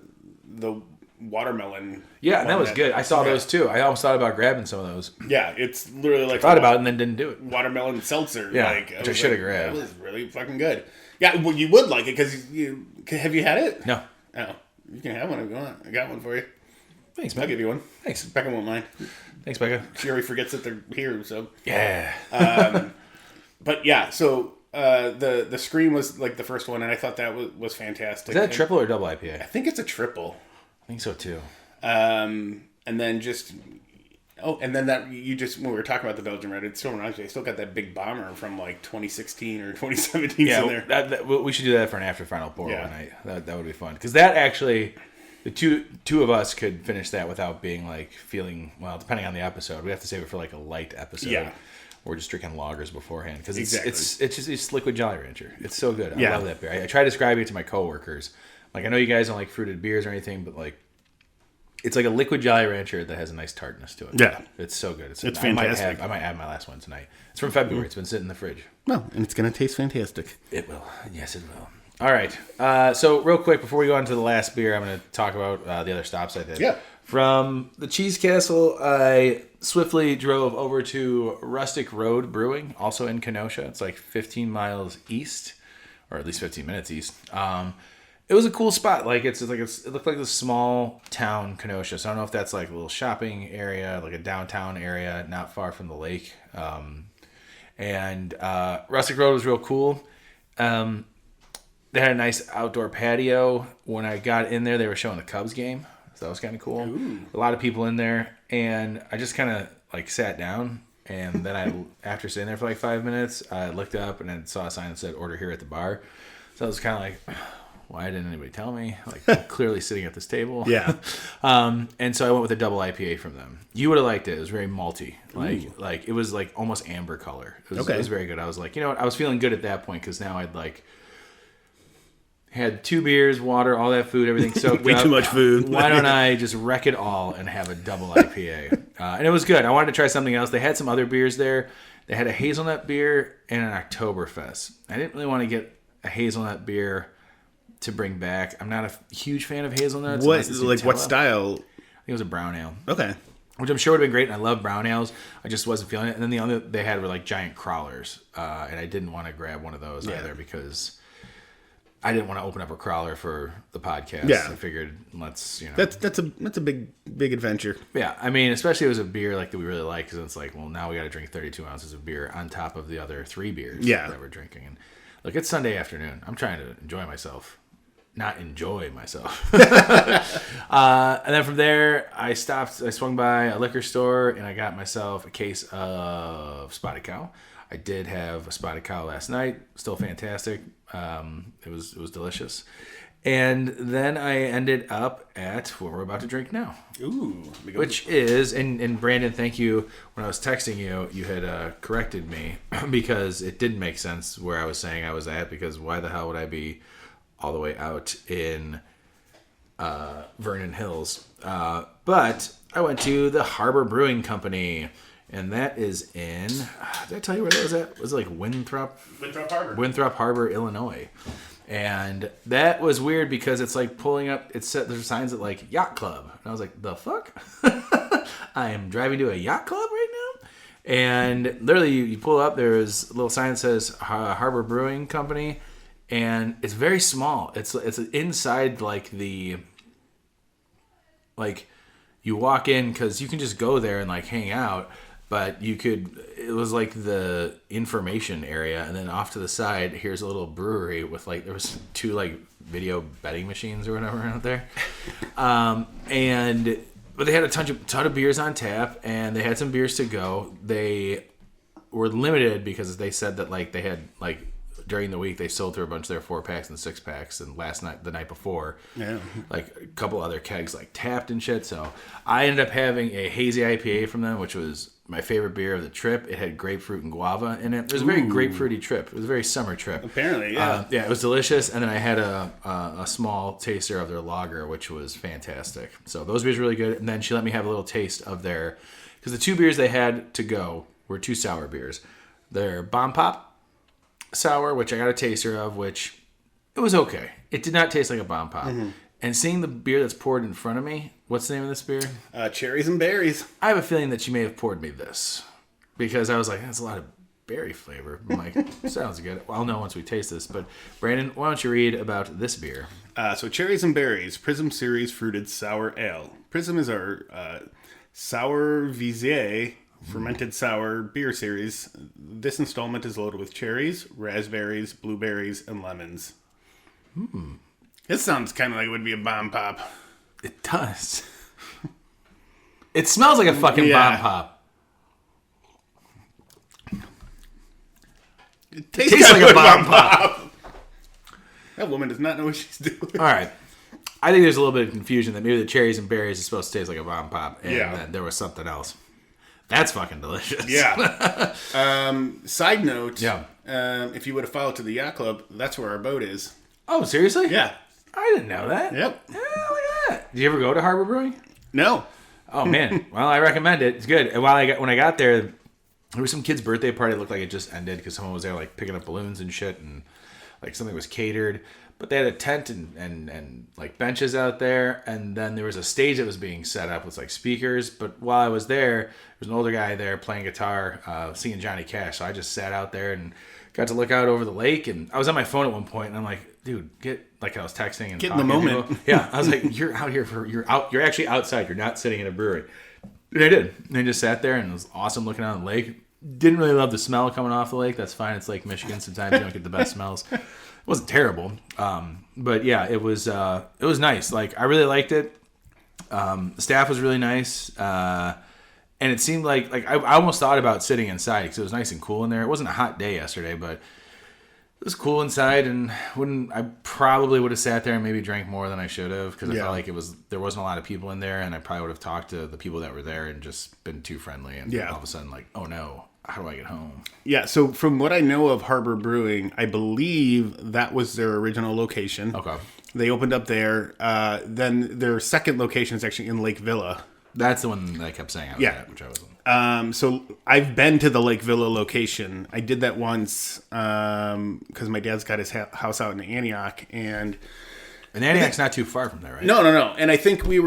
watermelon. Yeah, and that was good. I saw those too. I almost thought about grabbing some of those. Yeah, it's literally like thought about it and then didn't do it. Watermelon seltzer. Yeah, which I should have grabbed. That was really fucking good. Yeah, well, you would like it because have you had it? No. Oh, you can have one if you want. I got one for you. Thanks, man. I'll give you one. Thanks. Becca won't mind. Thanks, Becca. She already forgets that they're here, so. Yeah. But yeah, so the Scream was like the first one, and I thought that was fantastic. Is that a triple or double IPA? I think it's a triple. I think so too. And then that you just when we were talking about the Belgian Red, it still reminds me. I still got that big bomber from like 2016 or 2017. Yeah, in there. We should do that for an after final pour one night. That would be fun because that actually. The two of us could finish that without being like feeling well. Depending on the episode, we have to save it for like a light episode. Yeah, we're just drinking lagers beforehand because exactly. it's just liquid Jolly Rancher. It's so good. I love that beer. I try describing it to my coworkers. Like I know you guys don't like fruited beers or anything, but like it's like a liquid Jolly Rancher that has a nice tartness to it. Yeah, it's so good. It's fantastic. I might add my last one tonight. It's from February. It's been sitting in the fridge. Well, and it's gonna taste fantastic. It will. Yes, it will. All right. So real quick, before we go on to the last beer, I'm going to talk about the other stops I did. Yeah. From the Cheese Castle, I swiftly drove over to Rustic Road Brewing, also in Kenosha. It's like 15 miles east, or at least 15 minutes east. It was a cool spot. Like it looked like a small town, Kenosha. So I don't know if that's like a little shopping area, like a downtown area, not far from the lake. And Rustic Road was real cool. They had a nice outdoor patio. When I got in there, they were showing the Cubs game. So that was kind of cool. Ooh. A lot of people in there. And I just kind of like sat down. And then after sitting there for like 5 minutes, I looked up and then saw a sign that said order here at the bar. So I was kind of like, why didn't anybody tell me? Like I'm clearly sitting at this table. Yeah. And so I went with a double IPA from them. You would have liked it. It was very malty. Like it was like almost amber color. It was very good. I was like, you know what? I was feeling good at that point because now I'd like had 2 beers, water, all that food, everything soaked Way up. too much food. Why don't I just wreck it all and have a double IPA? And it was good. I wanted to try something else. They had some other beers there. They had a hazelnut beer and an Oktoberfest. I didn't really want to get a hazelnut beer to bring back. I'm not a huge fan of hazelnuts. What style? I think it was a brown ale. Okay. Which I'm sure would have been great, and I love brown ales. I just wasn't feeling it. And then the other they had were like giant crawlers, and I didn't want to grab one of those either because I didn't want to open up a crawler for the podcast. Yeah. I figured that's a big adventure. Yeah, I mean, especially if it was a beer like that we really like, because it's like, well, now we got to drink 32 ounces of beer on top of the other 3 beers that we're drinking. And look, it's Sunday afternoon. I'm trying to enjoy myself. Not enjoy myself. And then from there, I swung by a liquor store and I got myself a case of Spotted Cow. I did have a Spotted Cow last night. Still fantastic. It was delicious. And then I ended up at what we're about to drink now. Ooh. Which is, and Brandon, thank you. When I was texting you, you had corrected me because it didn't make sense where I was saying I was at, because why the hell would I be all the way out in Vernon Hills? But I went to the Harbor Brewing Company, and that is in, did I tell you where that was at? Was it like Winthrop? Winthrop Harbor. Winthrop Harbor, Illinois. And that was weird because it's like pulling up. It's set. There's signs at like yacht club, and I was like, "The fuck! I am driving to a yacht club right now." And literally, you pull up. There's a little sign that says Harbor Brewing Company, and it's very small. It's inside like the like you walk in because you can just go there and like hang out. But it was like the information area, and then off to the side, here's a little brewery with like, there was 2 like video betting machines or whatever out there. But they had a ton of beers on tap, and they had some beers to go. They were limited because they said that like they had like, during the week they sold through a bunch of their 4-packs and 6-packs, and the night before, like a couple other kegs like tapped and shit. So I ended up having a hazy IPA from them, which was my favorite beer of the trip. It had grapefruit and guava in it. It was a very grapefruity trip. It was a very summer trip. Apparently, yeah. Yeah, it was delicious. And then I had a small taster of their lager, which was fantastic. So those beers were really good. And then she let me have a little taste of their, because the 2 beers they had to go were 2 sour beers. Their Bomb Pop sour, which I got a taster of, which it was okay. It did not taste like a Bomb Pop. Mm-hmm. And seeing the beer that's poured in front of me, what's the name of this beer? Cherries and Berries. I have a feeling that she may have poured me this, because I was like, that's a lot of berry flavor. I'm like, sounds good. Well, I'll know once we taste this. But Brandon, why don't you read about this beer? So Cherries and Berries, Prism Series Fruited Sour Ale. Prism is our Sour Visier fermented sour beer series. This installment is loaded with cherries, raspberries, blueberries, and lemons. This sounds kind of like it would be a Bomb Pop. It does. It smells like a fucking Bomb Pop. It tastes like a Bomb Pop. That woman does not know what she's doing. All right. I think there's a little bit of confusion that maybe the cherries and berries is supposed to taste like a Bomb Pop, and that there was something else. That's fucking delicious. Yeah. Side note. Yeah. If you would have followed to the yacht club, that's where our boat is. Oh, seriously? Yeah. I didn't know that. Yep. Yeah, look at that. Did you ever go to Harbor Brewing? No. Oh man. Well, I recommend it. It's good. And when I got there was some kid's birthday party. It looked like it just ended because someone was there like picking up balloons and shit, and like something was catered. But they had a tent and like benches out there, and then there was a stage that was being set up with like speakers. But while I was there was an older guy there playing guitar, singing Johnny Cash. So I just sat out there and got to look out over the lake. And I was on my phone at one point, and I'm like, dude, I was texting and get in the moment. Yeah, I was like, you're out here you're actually outside. You're not sitting in a brewery. And I did. And I just sat there, and it was awesome looking out on the lake. Didn't really love the smell coming off the lake. That's fine. It's Lake Michigan. Sometimes you don't get the best smells. It wasn't terrible. But yeah, it was nice. Like, I really liked it. The staff was really nice. And it seemed like I almost thought about sitting inside because it was nice and cool in there. It wasn't a hot day yesterday, but it was cool inside, and I probably would have sat there and maybe drank more than I should have because I felt like there wasn't a lot of people in there, and I probably would have talked to the people that were there and just been too friendly, and all of a sudden like, oh no, how do I get home? Yeah, so from what I know of Harbor Brewing, I believe that was their original location. Okay. They opened up there. Then their second location is actually in Lake Villa. That's the one that I kept saying I was at, which I wasn't. So I've been to the Lake Villa location. I did that once because my dad's got his house out in Antioch. And Antioch's not too far from there, right? No. And I think it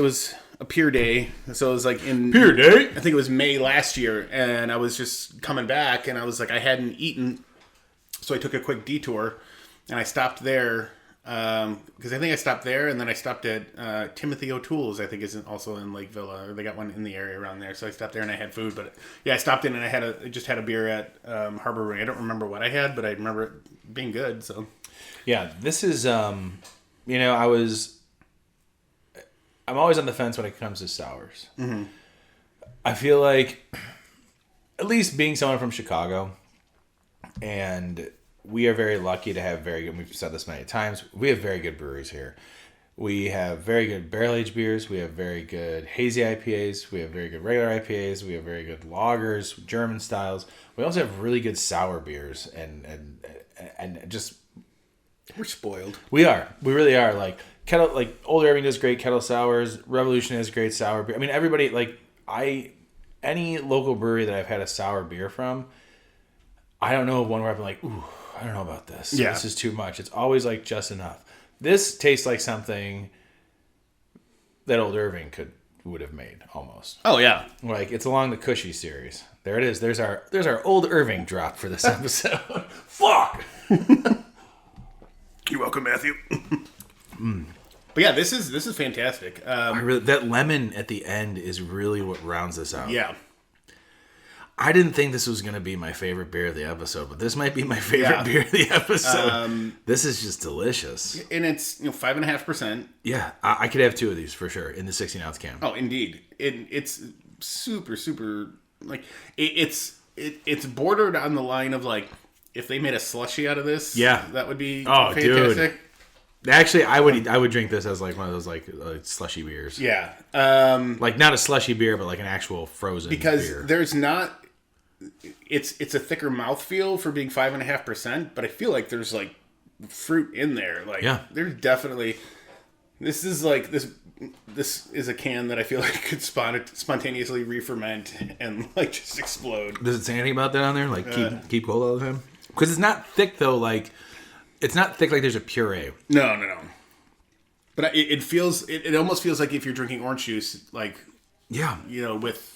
was a pier day. So it was like in... Pier day? I think it was May last year. And I was just coming back, and I was like, I hadn't eaten. So I took a quick detour, and I stopped there. Because I think I stopped there, and then I stopped at Timothy O'Toole's. I think is also in Lake Villa, or they got one in the area around there. So I stopped there and I had food. But yeah, I stopped in and I just had a beer at Harbor Brewing. I don't remember what I had, but I remember it being good. So yeah, this is I'm always on the fence when it comes to sours. Mm-hmm. I feel like, at least being someone from Chicago, and we are very lucky to have very good, we've said this many times, we have very good breweries here. We have very good barrel-aged beers. We have very good hazy IPAs. We have very good regular IPAs. We have very good lagers, German styles. We also have really good sour beers, and just... We're spoiled. We are. We really are. Like, Old Irving does great kettle sours. Revolution has great sour beer. I mean, everybody, any local brewery that I've had a sour beer from, I don't know of one where I've been like, ooh, I don't know about this. Yeah. This is too much. It's always like just enough. This tastes like something that Old Irving would have made almost. Oh yeah. Like it's along the Cushy series. There it is. There's our Old Irving drop for this episode. Fuck. You're welcome, Matthew. But yeah, this is fantastic. That lemon at the end is really what rounds this out. Yeah. I didn't think this was going to be my favorite beer of the episode, but this might be my favorite beer of the episode. This is just delicious. And it's 5.5%. Yeah, I could have 2 of these for sure in the 16-ounce can. Oh, indeed. It's super, super, like, it's bordered on the line of, like, if they made a slushie out of this, that would be fantastic. Dude. Actually, I would drink this as like one of those like slushy beers. Yeah. Like not a slushy beer, but like an actual frozen because beer. There's not... It's a thicker mouthfeel for being 5.5%, but I feel like there's like fruit in there. Like there's definitely this is a can that I feel like could spontaneously re-ferment and like just explode. Does it say anything about that on there? Like keep cold all the time? Because it's not thick though. Like it's not thick like there's a puree. No. But it feels it almost feels like if you're drinking orange juice, like with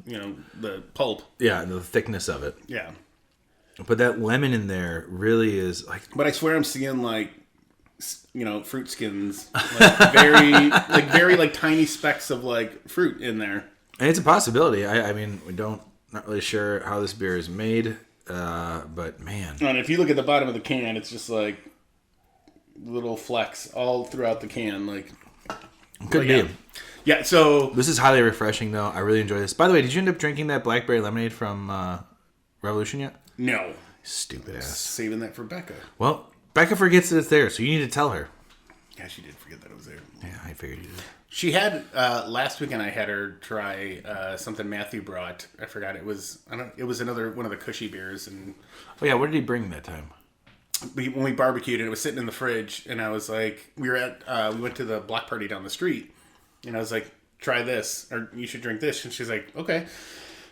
the pulp. Yeah, the thickness of it. Yeah. But that lemon in there really is like... But I swear I'm seeing like, fruit skins. Like very tiny specks of like fruit in there. And it's a possibility. I mean, not really sure how this beer is made. But man. And if you look at the bottom of the can, it's just like little flecks all throughout the can. Like, could be. Yeah, so... This is highly refreshing, though. I really enjoy this. By the way, did you end up drinking that blackberry lemonade from Revolution yet? No. Stupid ass. Saving that for Becca. Well, Becca forgets that it's there, so you need to tell her. Yeah, she did forget that it was there. Yeah, I figured you did. She had... last weekend I had her try something Matthew brought. I forgot. It was another one of the Cushy beers. And oh, yeah. What did he bring that time? When we barbecued, and it was sitting in the fridge, and I was like... We went to the block party down the street. And I was like, try this, or you should drink this. And she's like, okay.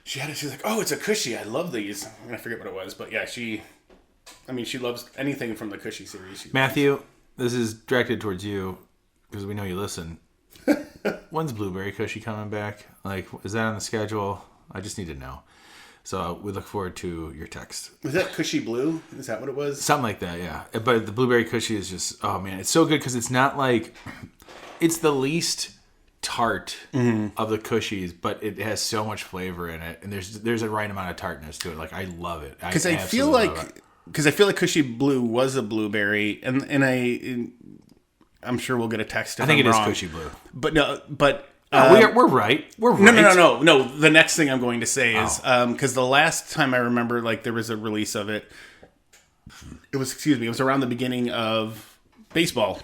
She had it. She's like, oh, it's a Cushy. I love these. And I forget what it was. But yeah, she loves anything from the Cushy series. Matthew, this is directed towards you because we know you listen. When's Blueberry Cushy coming back? Like, is that on the schedule? I just need to know. So we look forward to your text. Was that Cushy Blue? Is that what it was? Something like that, yeah. But the Blueberry Cushy is just, oh man, it's so good because it's not like, it's the least tart of the Cushies, but it has so much flavor in it, and there's a right amount of tartness to it. Like I love it because I feel like Cushy Blue was a blueberry, and I'm sure we'll get a text. I think it is Cushy Blue, but no, but we're right. We're right. No. The next thing I'm going to say is because the last time I remember, like there was a release of it. It was around the beginning of baseball.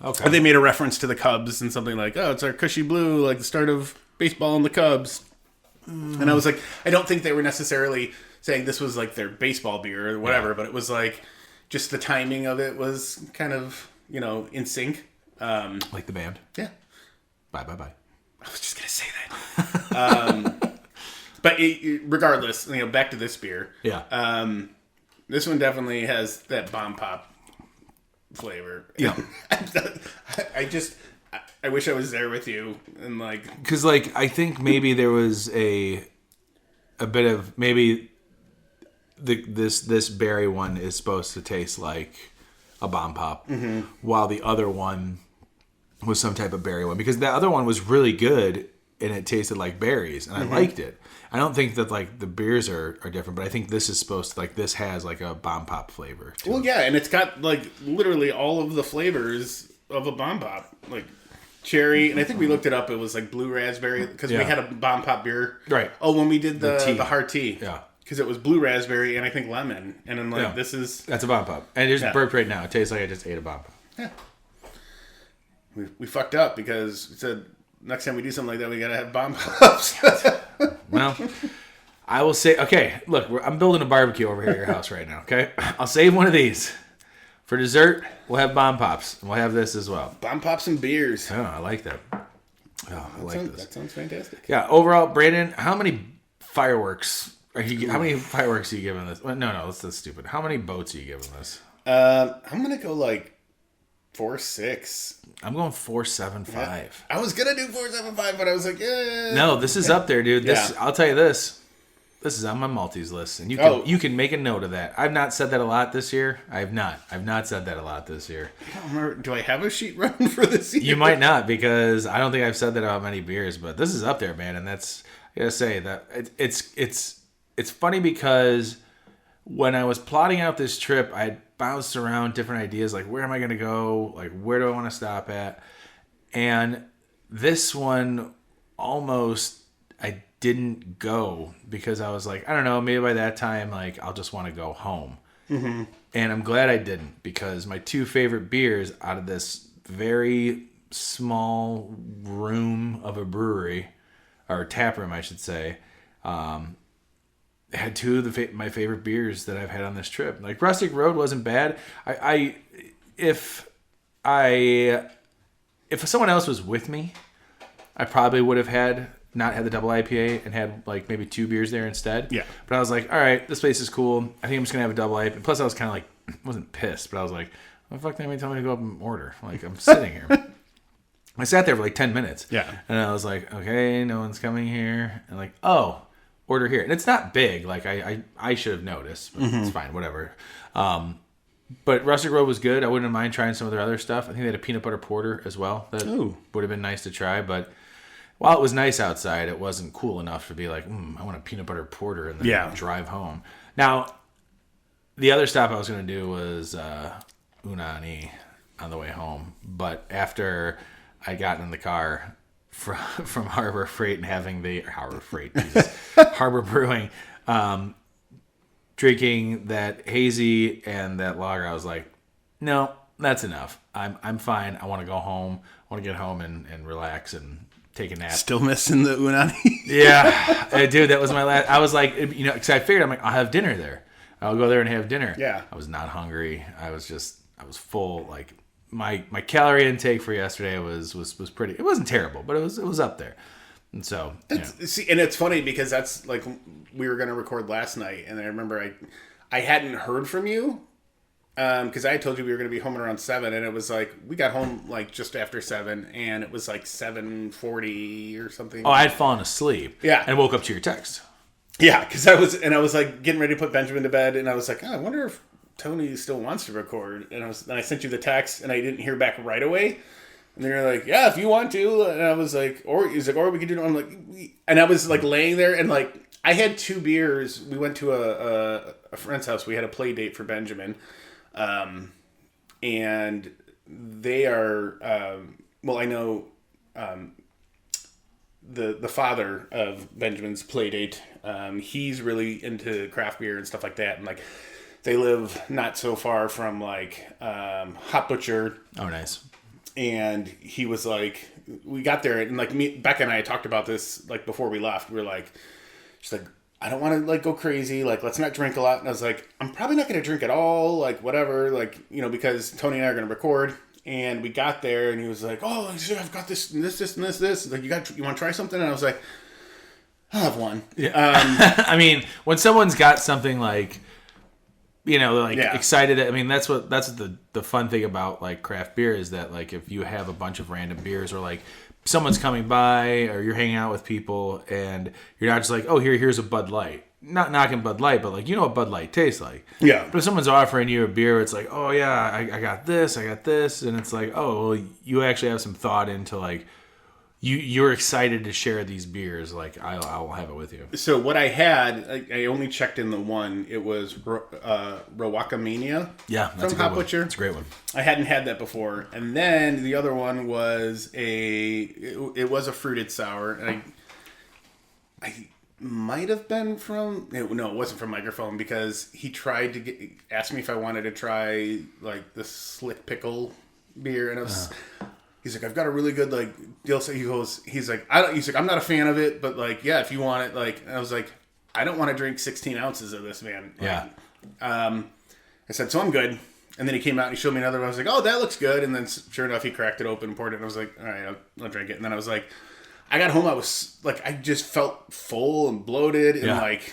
Okay. But they made a reference to the Cubs and something like, oh, it's our Cushy Blue, like the start of baseball and the Cubs. And I was like, I don't think they were necessarily saying this was like their baseball beer or whatever, but it was like just the timing of it was kind of, in sync. Like the band. Yeah. Bye. I was just going to say that. But regardless, back to this beer. Yeah. This one definitely has that bomb pop flavor. Yeah. I wish I was there with you and because I think maybe there was a bit of maybe this berry one is supposed to taste like a bomb pop, while the other one was some type of berry one, because the other one was really good and it tasted like berries and I liked it. I don't think that the beers are different, but I think this is supposed to this has like a bomb pop flavor to it. Yeah, and it's got literally all of the flavors of a bomb pop, like cherry, and I think we looked it up. It was like blue raspberry because we had a bomb pop beer. Right. Oh, when we did the hard tea. Yeah. Because it was blue raspberry and I think lemon, and I'm like, that's a bomb pop, and it just burped right now. It tastes like I just ate a bomb pop. Yeah. We fucked up because we said next time we do something like that, we gotta have bomb pops. Well, I will say, okay, look, I'm building a barbecue over here at your house right now, okay? I'll save one of these. For dessert, we'll have bomb pops. And we'll have this as well. Bomb pops and beers. Oh, I like that. Oh, I like this. That sounds fantastic. Yeah, overall, Brandon, how many fireworks How many fireworks are you giving this? Well, no, that's stupid. How many boats are you giving this? I'm gonna go like 4.6. I'm going 4.75. Yeah. I was gonna do 4.75, but I was like, yeah. No, this is up there, dude. This I'll tell you this. This is on my multis list, and you can make a note of that. I've not said that a lot this year. I've not said that a lot this year. I don't remember. Do I have a sheet run for this year? You might not, because I don't think I've said that about many beers, but this is up there, man. And that's, I gotta say that it's funny, because when I was plotting out this trip, I bounced around different ideas, like where am I gonna go, like where do I want to stop at, and this one almost I didn't go, because I was like, I don't know, maybe by that time, like I'll just want to go home. Mm-hmm. And I'm glad I didn't, because my two favorite beers out of this very small room of a brewery, or tap room, I should say, had two of my favorite beers that I've had on this trip. Like Rustic Road wasn't bad. If someone else was with me, I probably would have not had the double IPA and had like maybe two beers there instead. Yeah. But I was like, all right, this place is cool. I think I'm just gonna have a double IPA. Plus, I was kind of like, I wasn't pissed, but I was like, what the fuck did anybody tell me to go up and order? Like, I'm sitting here. I sat there for like 10 minutes. Yeah. And I was like, okay, no one's coming here. And like, oh, order here. And it's not big. Like, I should have noticed, but it's fine, whatever. But Rustic Road was good. I wouldn't mind trying some of their other stuff. I think they had a peanut butter porter as well. That would have been nice to try. But while it was nice outside, it wasn't cool enough to be like, I want a peanut butter porter and then drive home. Now, the other stop I was going to do was Unani on the way home. But after I got in the car from Harbor Freight and having Harbor Brewing, drinking that hazy and that lager, I was like, no, that's enough. I'm fine. I want to go home. I want to get home and relax and take a nap. Still missing the Unani. Yeah, dude, that was my last. I was like, because I figured, I'm like, I'll have dinner there. I'll go there and have dinner. Yeah. I was not hungry. I was full. Like my calorie intake for yesterday was pretty. It wasn't terrible, but it was up there. And so, see, and it's funny because that's like we were going to record last night, and I remember I hadn't heard from you because I told you we were going to be home around 7, and it was like we got home like just after 7, and it was like 7:40 or something. Oh, I had fallen asleep. Yeah, and woke up to your text. Yeah, because I was like getting ready to put Benjamin to bed, and I was like, I wonder if Tony still wants to record. And I sent you the text, and I didn't hear back right away. And they were like, yeah, if you want to. And I was like, or we could do it. I'm like, and I was like laying there, and like I had 2 beers. We went to a friend's house. We had a play date for Benjamin, and they are I know the father of Benjamin's play date. He's really into craft beer and stuff like that, and like they live not so far from like Hot Butcher. Oh, nice. And he was like, we got there, and like Becca and I talked about this like before we left. We were like, she's like, I don't want to like go crazy, like let's not drink a lot. And I was like, I'm probably not going to drink at all, like whatever, like because Tony and I are going to record. And we got there, and he was like, oh, I've got this and this and this. Like, you want to try something? And I was like, I'll have one. Yeah. I mean, when someone's got something like, excited. I mean, that's the fun thing about like craft beer is that like if you have a bunch of random beers, or like someone's coming by, or you're hanging out with people, and you're not just like, oh, here's a Bud Light. Not knocking Bud Light, but like what Bud Light tastes like. Yeah. But if someone's offering you a beer, it's like, oh yeah, I got this, and it's like, oh, well, you actually have some thought into like you're excited to share these beers. Like I'll have it with you. So what I had, I only checked in the one. It was Rowakamania. Yeah, that's from Hot Butcher. It's a great one. I hadn't had that before, and then the other one was it was a fruited sour, and I might have been from it wasn't from Microphone, because he tried to ask me if I wanted to try like the Slick Pickle beer, and I was he's like, I've got a really good like deal. So he's like I'm not a fan of it, but like yeah, if you want it, like, and I was like, I don't want to drink 16 ounces of this, man. Like, I said, so I'm good. And then he came out and he showed me another one. I was like, oh, that looks good. And then sure enough, he cracked it open, poured it, and I was like, all right, I'll drink it. And then I was like, I got home, I was like, I just felt full and bloated, and like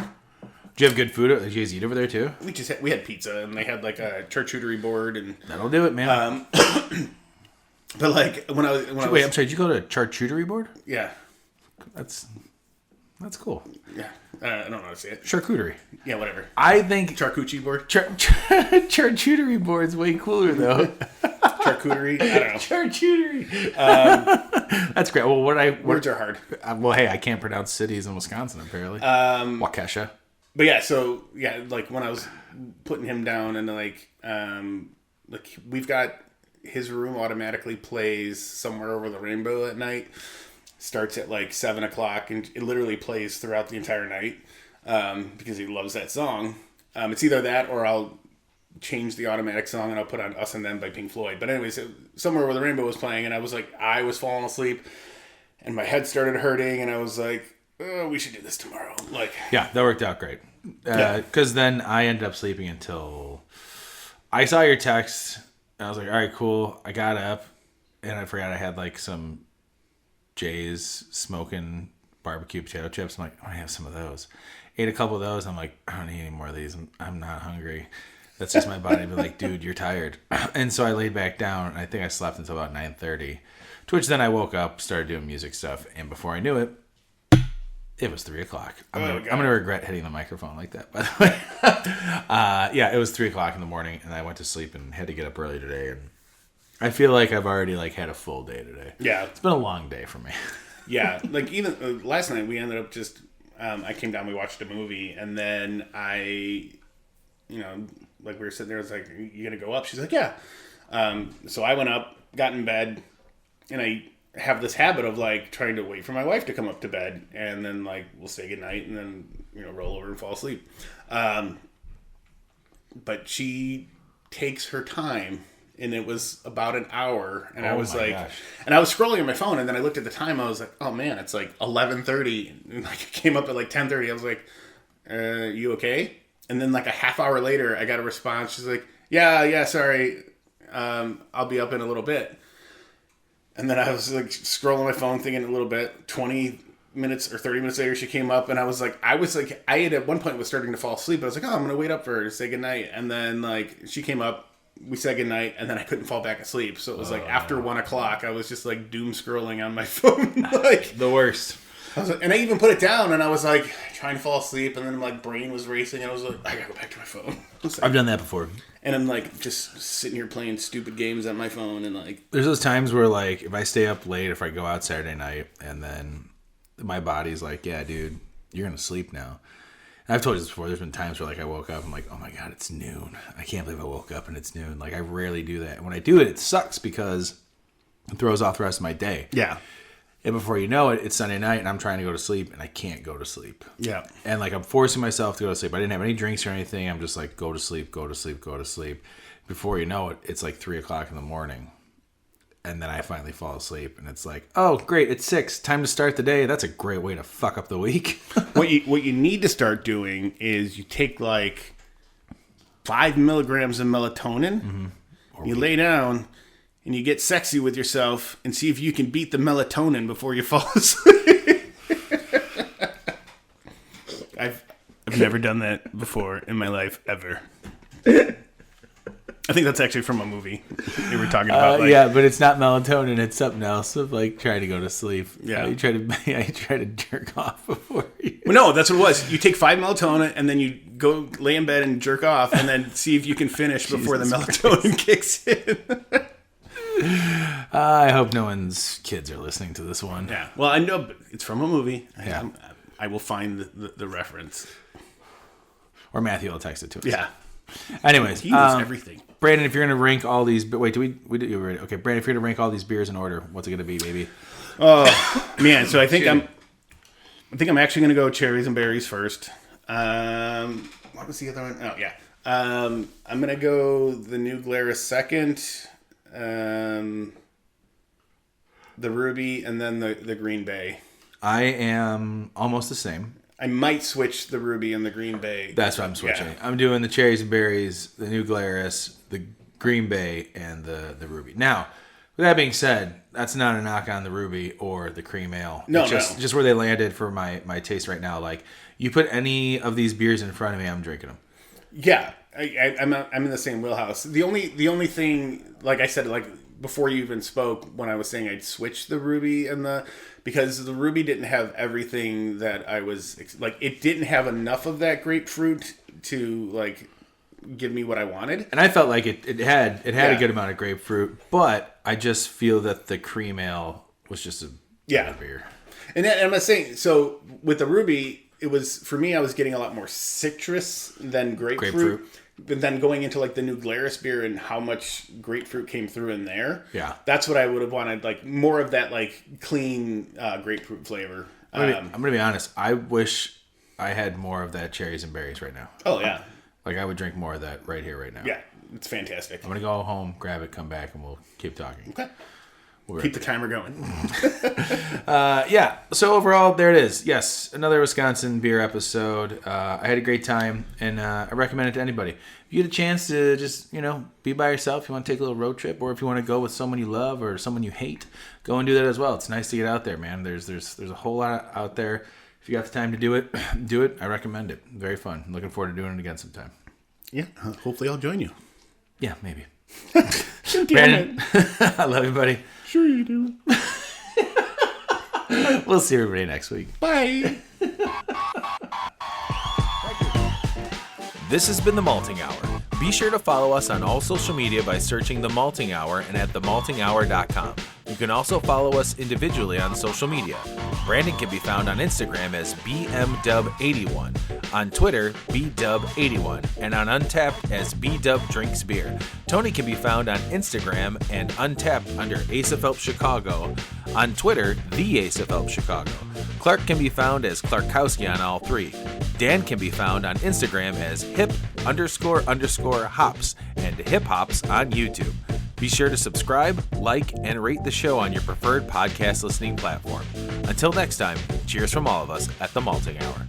Do you have good food? Did you guys eat over there too? We had pizza, and they had like a charcuterie board, and That'll do it, man. but like when I was I'm sorry. Did you go to a charcuterie board? yeah. That's cool. Yeah, I don't know how to say it. Charcuterie. Yeah, whatever. I think Charcuterie board. charcuterie board's way cooler though. Charcuterie. I don't know. Charcuterie. That's great. Well, Words are hard. Well, hey, I can't pronounce cities in Wisconsin apparently. Waukesha. But yeah, so yeah, like when I was putting him down, and like we've got his room automatically plays Somewhere Over the Rainbow at night. Starts at like 7:00, and it literally plays throughout the entire night because he loves that song. It's either that or I'll change the automatic song and I'll put on Us and Them by Pink Floyd. But anyways, Somewhere Over the Rainbow was playing, and I was falling asleep, and my head started hurting, and I was like, oh, we should do this tomorrow. Like, yeah, that worked out great. Because then I ended up sleeping until I saw your text. And I was like, all right, cool. I got up, and I forgot I had like some Jay's smoking barbecue potato chips. I'm like, I want to have some of those. Ate a couple of those. I'm like, I don't need any more of these. I'm not hungry. That's just my body. Be like, dude, you're tired. And so I laid back down, and I think I slept until about 9:30. To which then I woke up, started doing music stuff, and before I knew it, it was 3:00. I'm gonna regret hitting the microphone like that, by the way. Yeah, it was 3:00 in the morning, and I went to sleep and had to get up early today, and I feel like I've already like had a full day today. Yeah, it's been a long day for me. Yeah, like even last night we ended up just I came down, we watched a movie, and then like we were sitting there, I was like, you gonna go up? She's like, yeah. So I went up, got in bed, and I have this habit of like trying to wait for my wife to come up to bed, and then like we'll say goodnight and then roll over and fall asleep. But she takes her time, and it was about an hour, and I was like, gosh. And I was scrolling on my phone, and then I looked at the time. I was like, oh man, it's like 11:30, and like it came up at like 10:30. I was like, you okay? And then like a half hour later, I got a response. She's like, yeah, sorry, I'll be up in a little bit. And then I was like scrolling my phone, thinking a little bit. 20 minutes or 30 minutes later, she came up, and I had at one point was starting to fall asleep. I was like, oh, I'm gonna wait up for her to say goodnight. And then like she came up, we said goodnight, and then I couldn't fall back asleep. So it was like after 1:00, I was just like doom scrolling on my phone, like the worst. And I even put it down, and I was like trying to fall asleep, and then my brain was racing, and I was like, I gotta go back to my phone. I've done that before. And I'm like just sitting here playing stupid games on my phone, and like there's those times where like if I stay up late, if I go out Saturday night, and then my body's like, yeah, dude, you're gonna sleep now. And I've told you this before. There's been times where like I woke up, I'm like, oh my god, it's noon. I can't believe I woke up and it's noon. Like I rarely do that. And when I do it, it sucks because it throws off the rest of my day. Yeah. And before you know it, it's Sunday night, and I'm trying to go to sleep, and I can't go to sleep. Yeah. And, like, I'm forcing myself to go to sleep. I didn't have any drinks or anything. I'm just like, go to sleep, go to sleep, go to sleep. Before you know it, it's like 3:00 in the morning. And then I finally fall asleep, and it's like, oh, great, it's 6. Time to start the day. That's a great way to fuck up the week. What you need to start doing is you take, like, 5 milligrams of melatonin. Mm-hmm. You lay down, and you get sexy with yourself and see if you can beat the melatonin before you fall asleep. I've never done that before in my life, ever. I think that's actually from a movie they were talking about. Yeah, but it's not melatonin. It's something else of like trying to go to sleep. Yeah. You try to jerk off before you... Well, no, that's what it was. You take 5 melatonin and then you go lay in bed and jerk off and then see if you can finish before the melatonin kicks in. I hope no one's kids are listening to this one. Yeah. Well, I know, but it's from a movie. Yeah. I will find the reference. Or Matthew will text it to us. Yeah. Anyways, he knows everything. Brandon, if you're gonna rank all these, wait, do we did already? Okay, Brandon, if you're gonna rank all these beers in order, what's it gonna be, baby? Oh man, so I think I'm actually gonna go cherries and berries first. What was the other one? Oh yeah. I'm gonna go the new Glarus second. The Ruby, and then the Green Bay. I am almost the same. I might switch the Ruby and the Green Bay. That's what I'm switching. Yeah. I'm doing the cherries and berries, the new Glarus, the Green Bay, and the Ruby. Now, With that being said, that's not a knock on the Ruby or the Cream Ale. No, It's just where they landed for my taste right now. Like, you put any of these beers in front of me, I'm drinking them. Yeah, I'm in the same wheelhouse. The only thing, like I said, like before you even spoke, when I was saying I'd switch the Ruby because the Ruby didn't have everything that I was like. It didn't have enough of that grapefruit to like give me what I wanted. And I felt like it had a good amount of grapefruit, but I just feel that the Cream Ale was just a better beer. And I'm not saying so with the Ruby. It was, for me, I was getting a lot more citrus than grapefruit. But then going into like the new Glarus beer and how much grapefruit came through in there. Yeah. That's what I would have wanted, like more of that like clean grapefruit flavor. I'm going to be honest. I wish I had more of that cherries and berries right now. Oh, yeah. Like, I would drink more of that right here, right now. Yeah. It's fantastic. I'm going to go home, grab it, come back, and we'll keep talking. Okay. Keep the timer going. Yeah. So overall, there it is. Yes, another Wisconsin beer episode. I had a great time, and I recommend it to anybody. If you get a chance to just, be by yourself, if you want to take a little road trip, or if you want to go with someone you love or someone you hate, go and do that as well. It's nice to get out there, man. There's a whole lot out there. If you got the time to do it, do it. I recommend it. Very fun. I'm looking forward to doing it again sometime. Yeah. Hopefully I'll join you. Yeah, maybe. Brandon, I love you, buddy. Sure you do. We'll see everybody next week. Bye. This has been The Malting Hour. Be sure to follow us on all social media by searching The Malting Hour and at themaltinghour.com. You can also follow us individually on social media. Brandon can be found on Instagram as BMDub81, on Twitter, BDub81, and on Untapped as BDubDrinksBeer. Tony can be found on Instagram and Untapped under Ace of Help Chicago, on Twitter, The Ace of Help Chicago. Clark can be found as Clarkowski on all three. Dan can be found on Instagram as hip__hops and hip hops on YouTube. Be sure to subscribe, like, and rate the show on your preferred podcast listening platform. Until next time, cheers from all of us at The Malting Hour.